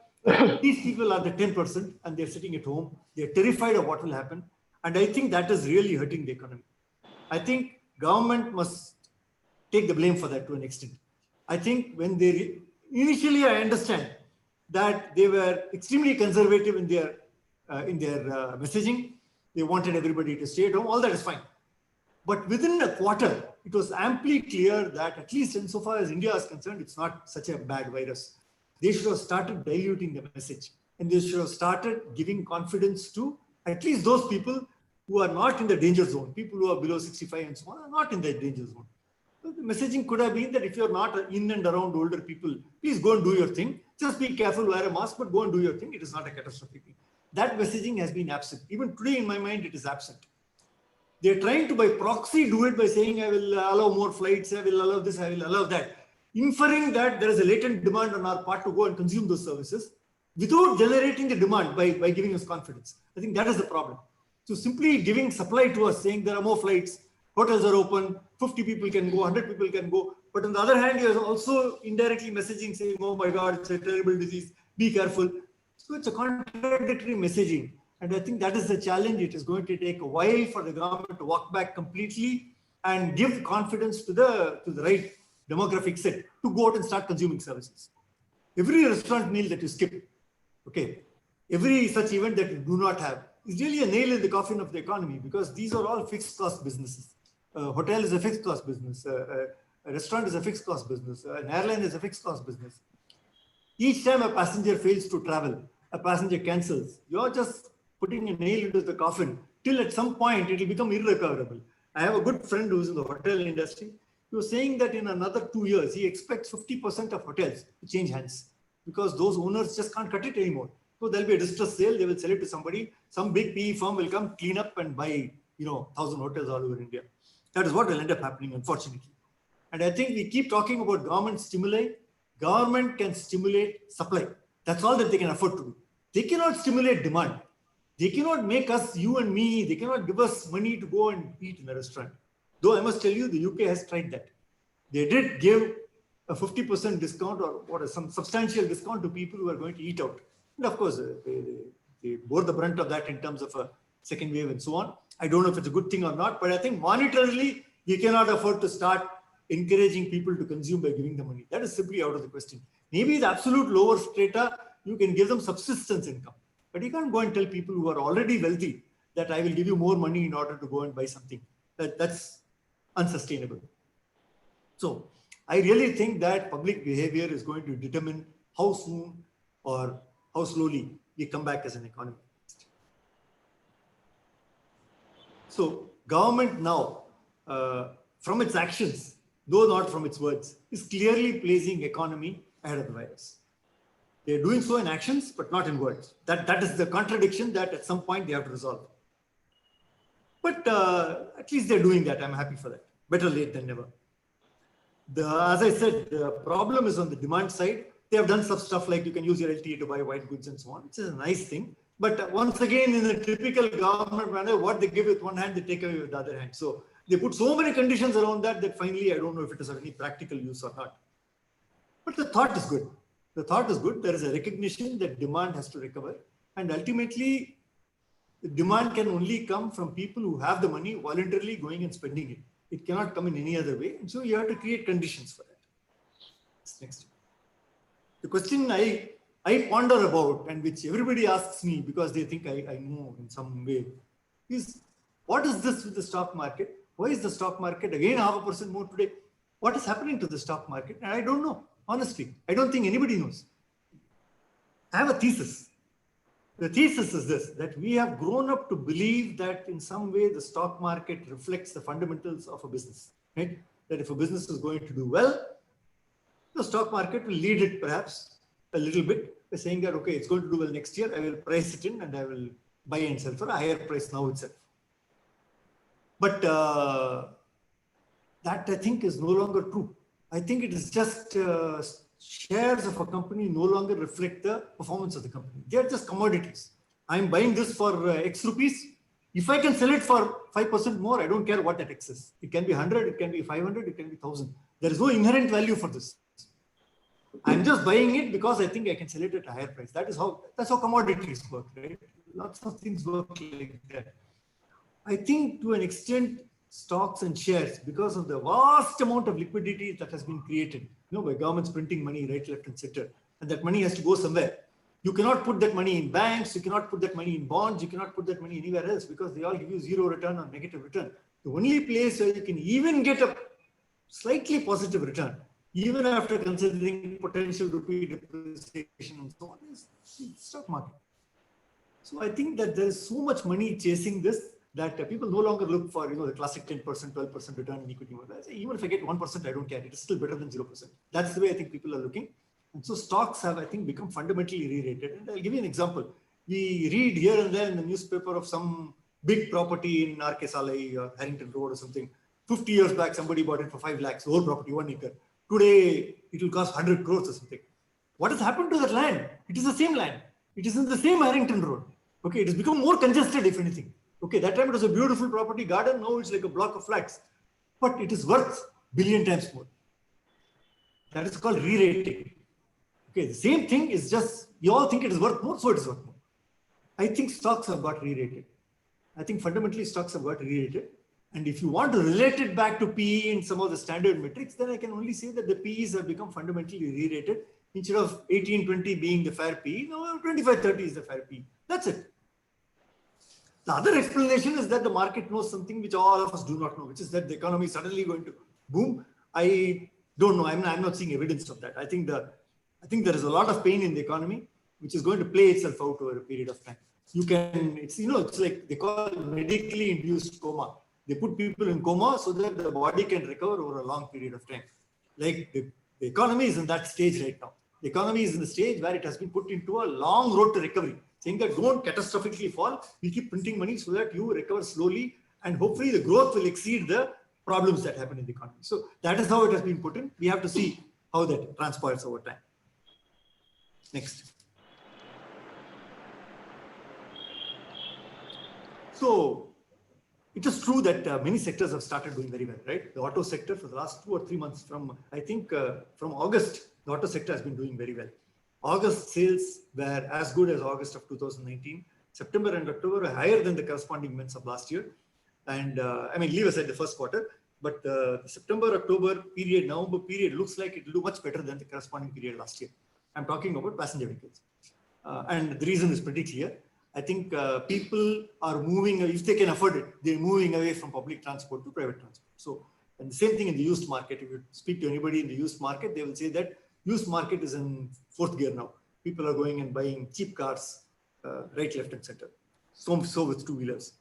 These people are the 10% and they're sitting at home. They're terrified of what will happen. And I think that is really hurting the economy. I think government must take the blame for that to an extent. I think when they, initially I understand that they were extremely conservative in their messaging. They wanted everybody to stay at home, all that is fine. But within a quarter, it was amply clear that at least insofar as India is concerned, it's not such a bad virus. They should have started diluting the message and they should have started giving confidence to at least those people who are not in the danger zone, people who are below 65 and so on, are not in the danger zone. So the messaging could have been that if you're not in and around older people, please go and do your thing. Just be careful, wear a mask, but go and do your thing. It is not a catastrophic thing. That messaging has been absent. Even today, in my mind, it is absent. They're trying to, by proxy, do it by saying, I will allow more flights, I will allow this, I will allow that. Inferring that there is a latent demand on our part to go and consume those services without generating the demand by giving us confidence. I think that is the problem. So simply giving supply to us, saying there are more flights, hotels are open, 50 people can go, 100 people can go. But on the other hand, you're also indirectly messaging saying, oh my God, it's a terrible disease, be careful. So it's a contradictory messaging. And I think that is the challenge. It is going to take a while for the government to walk back completely and give confidence to the right demographic set to go out and start consuming services. Every restaurant meal that you skip, okay, every such event that you do not have is really a nail in the coffin of the economy, because these are all fixed cost businesses. A hotel is a fixed cost business. A restaurant is a fixed cost business. An airline is a fixed cost business. Each time a passenger fails to travel, a passenger cancels, you're just putting a nail into the coffin till at some point it will become irrecoverable. I have a good friend who's in the hotel industry. He was saying that in another 2 years, he expects 50% of hotels to change hands because those owners just can't cut it anymore. So there'll be a distress sale. They will sell it to somebody. Some big PE firm will come, clean up and buy, 1,000 hotels all over India. That is what will end up happening, unfortunately. And I think we keep talking about government stimuli. Government can stimulate supply. That's all that they can afford to do. They cannot stimulate demand. They cannot make us, you and me, they cannot give us money to go and eat in a restaurant. Though I must tell you, the UK has tried that. They did give a 50% discount or some substantial discount to people who are going to eat out. And of course, they bore the brunt of that in terms of a second wave and so on. I don't know if it's a good thing or not, but I think monetarily, we cannot afford to start encouraging people to consume by giving them money. That is simply out of the question. Maybe the absolute lower strata, you can give them subsistence income. But you can't go and tell people who are already wealthy that I will give you more money in order to go and buy something. That's unsustainable. So I really think that public behavior is going to determine how soon or how slowly we come back as an economy. So government now, from its actions, though not from its words, is clearly placing economy ahead of the virus. They're doing so in actions, but not in words. That is the contradiction that at some point they have to resolve. But at least they're doing that. I'm happy for that. Better late than never. As I said, the problem is on the demand side. They have done some stuff like you can use your LTA to buy white goods and so on, which is a nice thing. But once again, in a typical government manner, what they give with one hand, they take away with the other hand. So they put so many conditions around that finally, I don't know if it is of any practical use or not. But the thought is good. The thought is good. There is a recognition that demand has to recover. And ultimately, the demand can only come from people who have the money voluntarily going and spending it. It cannot come in any other way. And so you have to create conditions for that. Next. The question I ponder about, and which everybody asks me because they think I know in some way, is what is this with the stock market? Why is the stock market again 0.5% more today? What is happening to the stock market? And I don't know. Honestly, I don't think anybody knows. I have a thesis. The thesis is this, that we have grown up to believe that in some way the stock market reflects the fundamentals of a business, right? That if a business is going to do well, the stock market will lead it perhaps a little bit by saying that, okay, it's going to do well next year. I will price it in and I will buy and sell for a higher price now itself. But that I think is no longer true. I think it is just shares of a company no longer reflect the performance of the company. They are just commodities. I'm buying this for X rupees. If I can sell it for 5% more, I don't care what that X is. It can be 100, it can be 500, it can be 1,000. There is no inherent value for this. I'm just buying it because I think I can sell it at a higher price. That's how commodities work, right? Lots of things work like that. I think to an extent, stocks and shares, because of the vast amount of liquidity that has been created, by governments printing money right, left, and center, and that money has to go somewhere. You cannot put that money in banks, you cannot put that money in bonds, you cannot put that money anywhere else because they all give you zero return or negative return. The only place where you can even get a slightly positive return, even after considering potential rupee depreciation and so on, is the stock market. So I think that there is so much money chasing this that people no longer look for the classic 10%, 12% return in equity. Even if I get 1%, I don't care. It is still better than 0%. That's the way I think people are looking. And so stocks have, I think, become fundamentally re-rated. And I'll give you an example. We read here and there in the newspaper of some big property in RK Salai or Harrington Road or something. 50 years back, somebody bought it for 5 lakhs, the whole property, 1 acre. Today, it will cost 100 crores or something. What has happened to that land? It is the same land. It is in the same Harrington Road. Okay, it has become more congested, if anything. Okay, that time it was a beautiful property garden. Now it's like a block of flats. But it is worth billion times more. That is called re-rating. Okay, the same thing is just, you all think it is worth more, so it is worth more. I think stocks have got re-rated. I think fundamentally stocks have got re-rated. And if you want to relate it back to PE and some of the standard metrics, then I can only say that the PEs have become fundamentally re-rated. Instead of 18, 20 being the fair PE, now 25, 30 is the fair PE. That's it. The other explanation is that the market knows something which all of us do not know, which is that the economy is suddenly going to boom. I don't know. I'm not seeing evidence of that. I think there is a lot of pain in the economy, which is going to play itself out over a period of time. It's like they call it medically induced coma. They put people in coma so that the body can recover over a long period of time. Like the economy is in that stage right now. The economy is in the stage where it has been put into a long road to recovery, saying that don't catastrophically fall. We keep printing money so that you recover slowly and hopefully the growth will exceed the problems that happen in the economy. So that is how it has been put in. We have to see how that transpires over time. Next. So it is true that many sectors have started doing very well, right? The auto sector for the last 2 or 3 months from August, the auto sector has been doing very well. August sales were as good as August of 2019. September and October were higher than the corresponding months of last year. And leave aside the first quarter, but the September, October period, November period looks like it will do much better than the corresponding period last year. I'm talking about passenger vehicles. And the reason is pretty clear. I think people are moving, if they can afford it, they're moving away from public transport to private transport. So, and the same thing in the used market. If you speak to anybody in the used market, they will say that used market is in fourth gear now. People are going and buying cheap cars, right, left, and center. So with two-wheelers.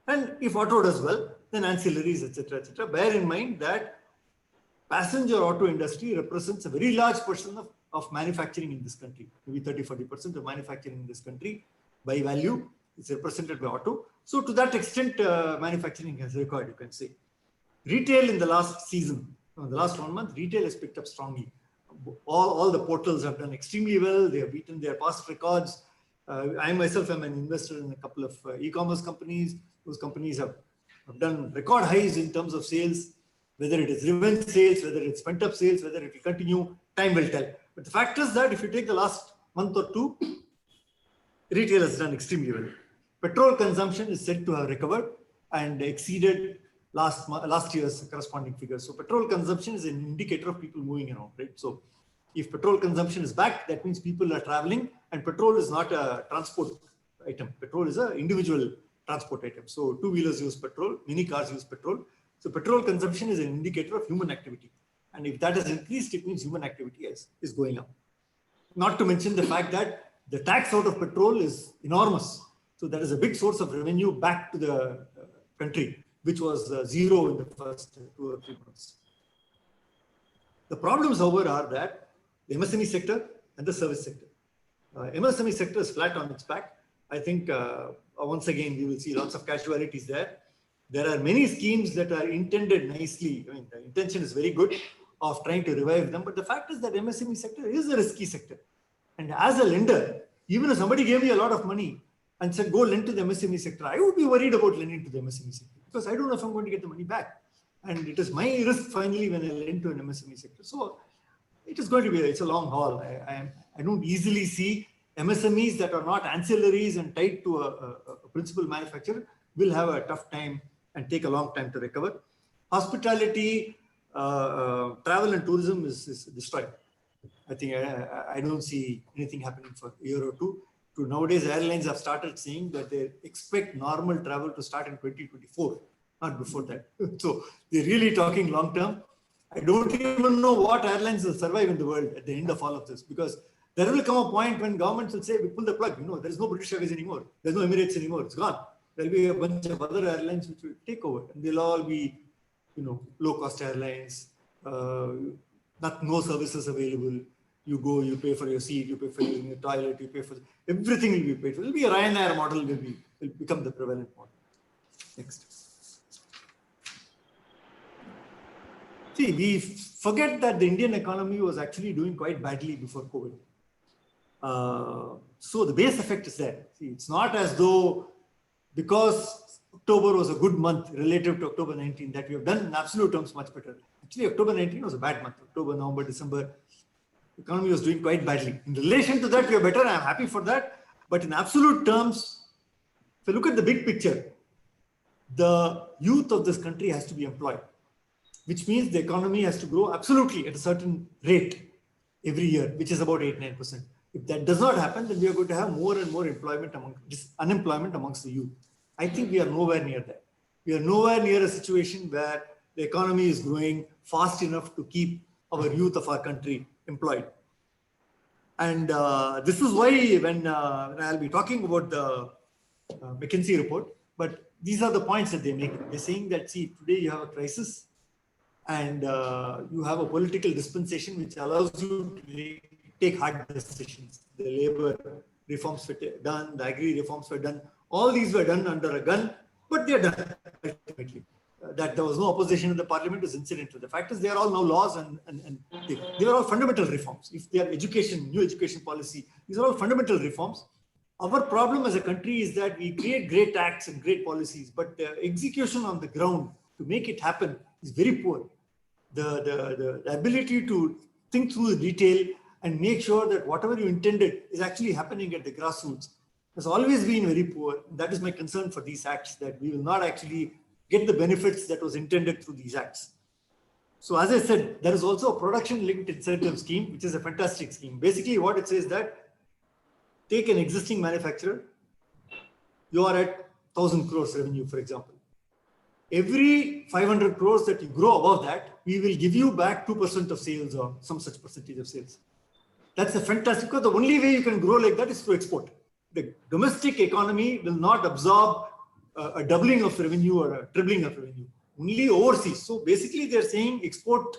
And if auto does well, then ancillaries, etc., etc. Bear in mind that passenger auto industry represents a very large portion of manufacturing in this country. Maybe 30-40% of manufacturing in this country by value is represented by auto. So to that extent, manufacturing has recovered, you can say. Retail in the last season, the last 1 month, retail has picked up strongly. All the portals have done extremely well. They have beaten their past records. I myself am an investor in a couple of e-commerce companies. Those companies have done record highs in terms of sales. Whether it is revenge sales, whether it's pent-up sales, whether it will continue, time will tell. But the fact is that if you take the last month or two, retail has done extremely well. Petrol consumption is said to have recovered and exceeded last year's corresponding figures. So petrol consumption is an indicator of people moving around, right? So if petrol consumption is back, that means people are traveling, and petrol is not a transport item. Petrol is an individual transport item. So two-wheelers use petrol, many cars use petrol. So petrol consumption is an indicator of human activity. And if that has increased, it means human activity is going up. Not to mention the fact that the tax out of petrol is enormous. So that is a big source of revenue back to the country, which was zero in the first 2 or 3 months. The problems, however, are that the MSME sector and the service sector. MSME sector is flat on its back. I think once again, we will see lots of casualties there. There are many schemes that are intended nicely. I mean, the intention is very good of trying to revive them. But the fact is that MSME sector is a risky sector. And as a lender, even if somebody gave me a lot of money and said, go lend to the MSME sector, I would be worried about lending to the MSME sector because I don't know if I'm going to get the money back. And it is my risk finally when I lend to an MSME sector. So it is going to be, it's a long haul. I don't easily see MSMEs that are not ancillaries and tied to a principal manufacturer will have a tough time and take a long time to recover. Hospitality, travel and tourism is destroyed. I think I don't see anything happening for a year or two. Nowadays, airlines have started saying that they expect normal travel to start in 2024, not before that. So they're really talking long term. I don't even know what airlines will survive in the world at the end of all of this, because there will come a point when governments will say, we pull the plug, there is no British Airways anymore. There's no Emirates anymore. It's gone. There'll be a bunch of other airlines which will take over, and they'll all be, low-cost airlines, no services available. You go, you pay for your seat, you pay for your toilet, you pay for everything will be paid for. It will be a Ryanair model will become the prevalent model. Next. See, we forget that the Indian economy was actually doing quite badly before COVID. So the base effect is there. See, it's not as though because October was a good month relative to October 19 that we have done in absolute terms much better. Actually, October 19 was a bad month. October, November, December, the economy was doing quite badly. In relation to that, we are better. I'm happy for that. But in absolute terms, if you look at the big picture, the youth of this country has to be employed, which means the economy has to grow absolutely at a certain rate every year, which is about 8-9%. If that does not happen, then we are going to have more and more unemployment amongst the youth. I think we are nowhere near that. We are nowhere near a situation where the economy is growing fast enough to keep our youth of our country employed. And this is why when I'll be talking about the McKinsey report, but these are the points that they make. They're saying that, see, today you have a crisis and you have a political dispensation which allows you to take hard decisions. The labor reforms were done, the agri reforms were done. All these were done under a gun, but they are done ultimately. That there was no opposition in the parliament is incidental. The fact is they are all now laws and they are all fundamental reforms. If they are education, new education policy, these are all fundamental reforms. Our problem as a country is that we create great acts and great policies, but the execution on the ground to make it happen is very poor. The ability to think through the detail and make sure that whatever you intended is actually happening at the grassroots has always been very poor. That is my concern for these acts, that we will not actually get the benefits that was intended through these acts. So as I said, there is also a production-linked incentive scheme, which is a fantastic scheme. Basically, what it says that take an existing manufacturer, you are at 1,000 crores revenue, for example. Every 500 crores that you grow above that, we will give you back 2% of sales or some such percentage of sales. That's a fantastic, because the only way you can grow like that is through export. The domestic economy will not absorb a doubling of revenue or a tripling of revenue, only overseas. So basically they're saying export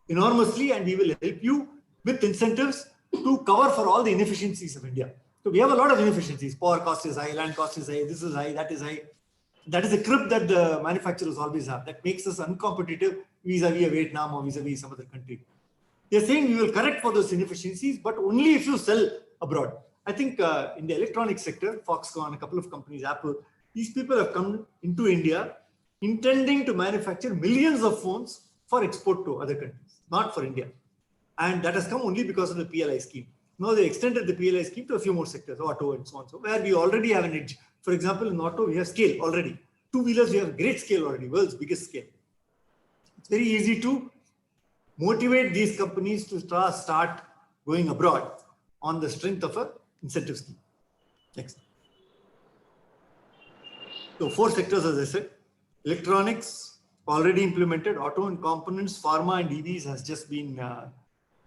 enormously and we will help you with incentives to cover for all the inefficiencies of India. So we have a lot of inefficiencies. Power cost is high, land cost is high, this is high, that is high. That is a crib that the manufacturers always have. That makes us uncompetitive vis-a-vis Vietnam or vis-a-vis some other country. They're saying we will correct for those inefficiencies, but only if you sell abroad. I think in the electronics sector, Foxconn, a couple of companies, Apple, these people have come into India intending to manufacture millions of phones for export to other countries, not for India. And that has come only because of the PLI scheme. Now they extended the PLI scheme to a few more sectors, auto and so on, so where we already have an edge. For example, in auto, we have scale already. Two-wheelers, we have great scale already, world's biggest scale. It's very easy to motivate these companies to start going abroad on the strength of an incentive scheme. Next. So 4 sectors, as I said: electronics, already implemented; auto and components; pharma and EVs has just been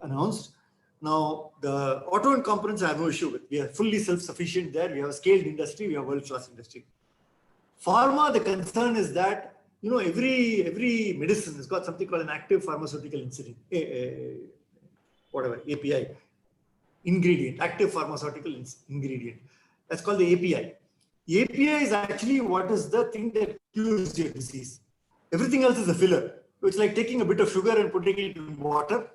announced. Now, the auto and components I have no issue with. We are fully self-sufficient there. We have a scaled industry. We have world-class industry. Pharma, the concern is that, you know, every medicine has got something called an active pharmaceutical whatever, API, ingredient, active pharmaceutical ingredient. That's called the API. The API is actually what is the thing that cures your disease. Everything else is a filler. So it's like taking a bit of sugar and putting it in water.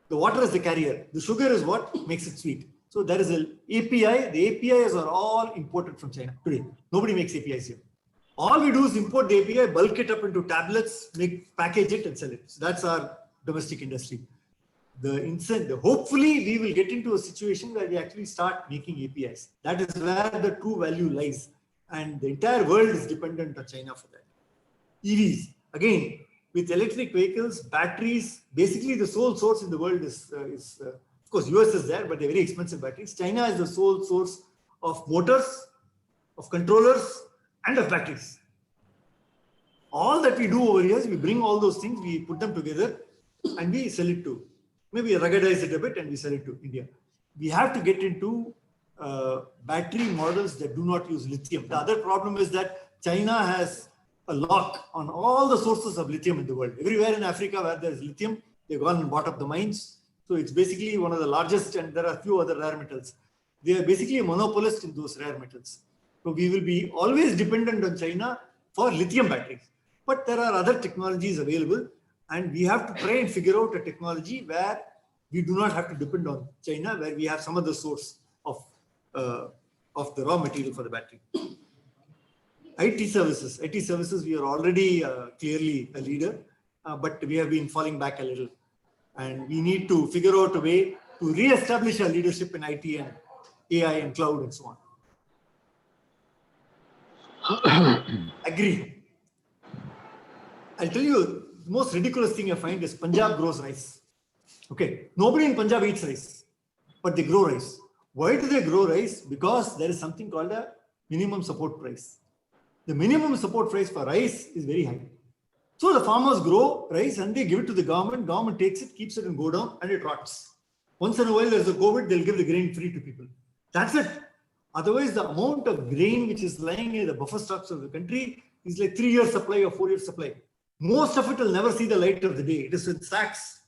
The water is the carrier. The sugar is what makes it sweet. So there is an API. The APIs are all imported from China today. Nobody makes APIs here. All we do is import the API, bulk it up into tablets, package it and sell it. So that's our domestic industry. Hopefully we will get into a situation where we actually start making APIs. That is where the true value lies. And the entire world is dependent on China for that. EVs, again, with electric vehicles, batteries, basically the sole source in the world is of course, US is there, but they're very expensive batteries. China is the sole source of motors, of controllers, and of batteries. All that we do over here is we bring all those things, we put them together, and we sell it to, maybe ruggedize it a bit, and we sell it to India. We have to get into battery models that do not use lithium. The other problem is that China has a lock on all the sources of lithium in the world. Everywhere in Africa where there is lithium, they've gone and bought up the mines. So it's basically one of the largest, and there are a few other rare metals. They are basically a monopolist in those rare metals. So we will be always dependent on China for lithium batteries. But there are other technologies available, and we have to try and figure out a technology where we do not have to depend on China, where we have some other source of the raw material for the battery. IT services, we are already clearly a leader, but we have been falling back a little. And we need to figure out a way to re-establish our leadership in IT and AI and cloud and so on. Agree. I'll tell you, the most ridiculous thing I find is Punjab grows rice. Okay, nobody in Punjab eats rice, but they grow rice. Why do they grow rice? Because there is something called a minimum support price. The minimum support price for rice is very high. So the farmers grow rice and they give it to the government. Government takes it, keeps it in godown, and it rots. Once in a while there's a COVID, they'll give the grain free to people. That's it. Otherwise, the amount of grain which is lying in the buffer stocks of the country is like 3 years supply or 4 years supply. Most of it will never see the light of the day. It is in sacks,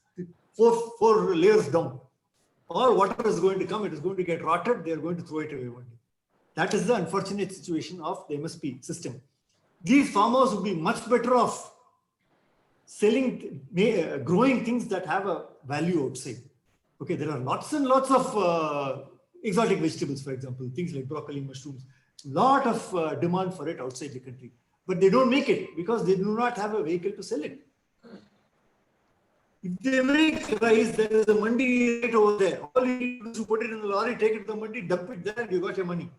four layers down. All water is going to come, it is going to get rotted, they are going to throw it away one day. That is the unfortunate situation of the MSP system. These farmers would be much better off selling, growing things that have a value outside. Okay, there are lots and lots of exotic vegetables, for example, things like broccoli, mushrooms, lot of demand for it outside the country. But they don't make it because they do not have a vehicle to sell it. If they make rice, there is a mandi right over there. All you need to do is put it in the lorry, take it to the mandi, dump it there, and you got your money.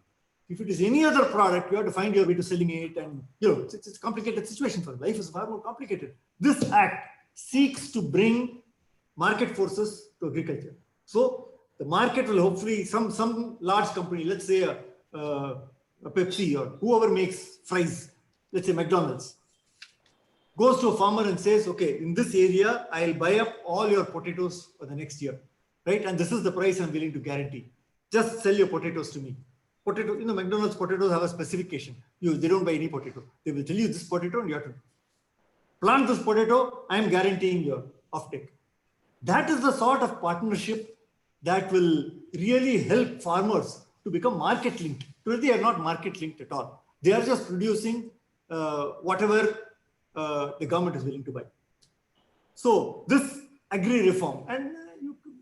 If it is any other product, you have to find your way to selling it, and you know it's a complicated situation for life is far more complicated. This act seeks to bring market forces to agriculture. So the market will hopefully some large company, let's say Pepsi or whoever makes fries, let's say McDonald's, goes to a farmer and says, okay, in this area, I'll buy up all your potatoes for the next year, right? And this is the price I'm willing to guarantee. Just sell your potatoes to me. Potato, McDonald's potatoes have a specification. They don't buy any potato. They will tell you this potato and you have to plant this potato, I'm guaranteeing your offtake. That is the sort of partnership that will really help farmers to become market linked. Today they are not market linked at all. They are just producing whatever the government is willing to buy. So this agri reform, and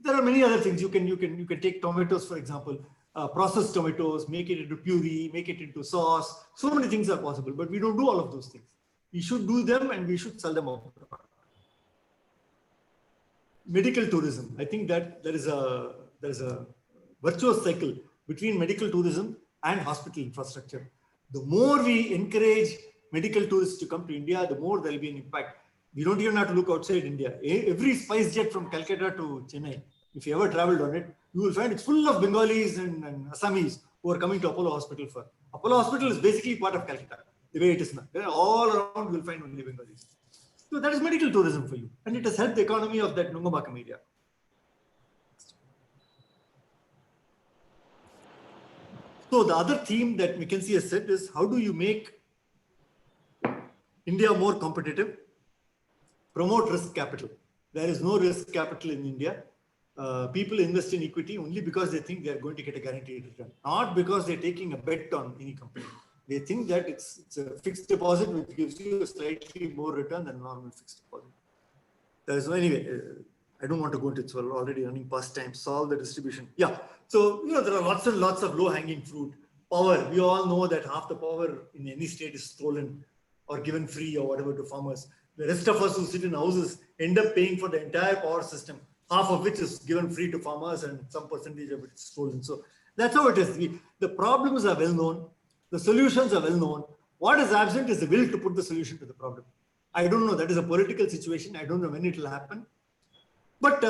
there are many other things. You can take tomatoes, for example, process tomatoes, make it into puree, make it into sauce. So many things are possible, but we don't do all of those things. We should do them and we should sell them abroad. Medical tourism. I think that there is a virtuous cycle between medical tourism and hospital infrastructure. The more we encourage medical tourists to come to India, the more there will be an impact. We don't even have to look outside India. Every spice jet from Calcutta to Chennai, if you ever traveled on it, you will find it's full of Bengalis and Assamese who are coming to Apollo Hospital for. Apollo Hospital is basically part of Calcutta, the way it is now. All around you will find only Bengalis. So that is medical tourism for you. And it has helped the economy of that Nungambakam area. So the other theme that McKinsey has said is, how do you make India more competitive? Promote risk capital. There is no risk capital in India. People invest in equity only because they think they are going to get a guaranteed return, not because they're taking a bet on any company. They think that it's a fixed deposit which gives you a slightly more return than normal fixed deposit. There is no, anyway, I don't want to go into it, so we're already running past time. Solve the distribution. Yeah. So, there are lots and lots of low-hanging fruit. Power. We all know that half the power in any state is stolen or given free or whatever to farmers. The rest of us who sit in houses end up paying for the entire power system, half of which is given free to farmers and some percentage of it is stolen. So that's how it is. The problems are well known. The solutions are well known. What is absent is the will to put the solution to the problem. I don't know. That is a political situation. I don't know when it will happen. But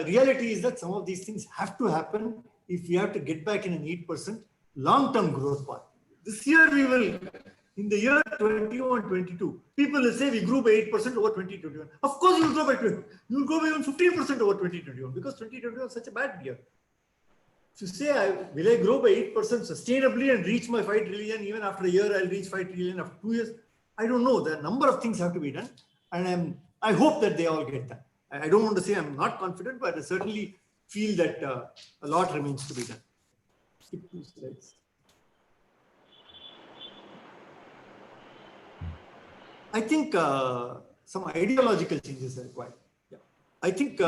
reality is that some of these things have to happen if we have to get back in an 8% long-term growth path. This year we will, in the year 21-22, people will say we grew by 8% over 2021. Of course you will grow by 20. You will grow by even 15% over 2021 because 2021 was such a bad year. If you say, will I grow by 8% sustainably and reach my 5 trillion, even after a year I'll reach 5 trillion after 2 years? I don't know. There are a number of things have to be done. And I hope that they all get done. I don't want to say I'm not confident, but I certainly feel that a lot remains to be done. Skip 2 slides. I think some ideological changes are required. Yeah. I think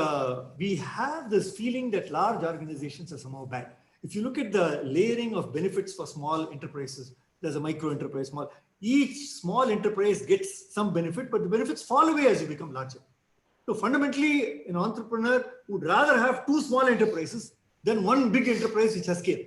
we have this feeling that large organizations are somehow bad. If you look at the layering of benefits for small enterprises, there's a micro enterprise, small. Each small enterprise gets some benefit, but the benefits fall away as you become larger. So fundamentally, an entrepreneur would rather have 2 small enterprises than 1 big enterprise which has scale.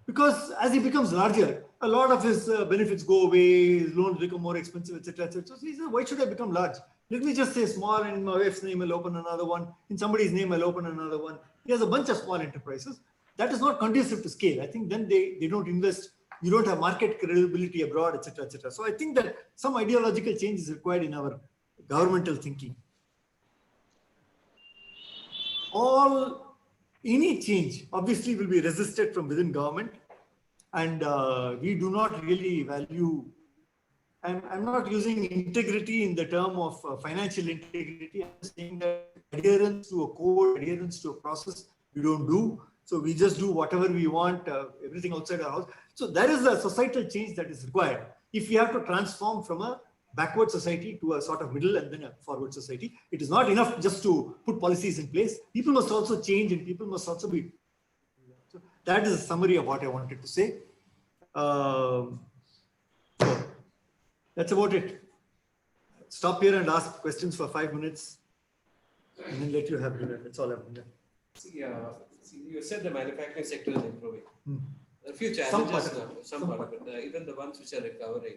Because as he becomes larger, a lot of his benefits go away, his loans become more expensive, etc. etc. So he says, why should I become large? Let me just say small, and in my wife's name I'll open another one. In somebody's name I'll open another one. He has a bunch of small enterprises. That is not conducive to scale. I think then they don't invest. You don't have market credibility abroad, etc. etc. So I think that some ideological change is required in our governmental thinking. Any change obviously will be resisted from within government, and we do not really value. I'm not using integrity in the term of financial integrity. I'm saying that adherence to a code, adherence to a process, we don't do. So we just do whatever we want, everything outside our house. So there is a societal change that is required if we have to transform from a backward society to a sort of middle and then a forward society. It is not enough just to put policies in place. People must also change and people must also be. So that is a summary of what I wanted to say. So that's about it. Stop here and ask questions for 5 minutes and then let you have dinner. That's all I've done. See, you said the manufacturing sector is improving. A few challenges, some part of it, even the ones which are recovering.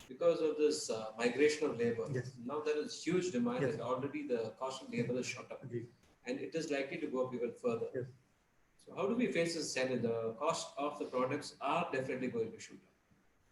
Because of this migration of labor, now there is huge demand and already the cost of labor is shot up. And it is likely to go up even further. So how do we face this challenge? The cost of the products are definitely going to shoot up.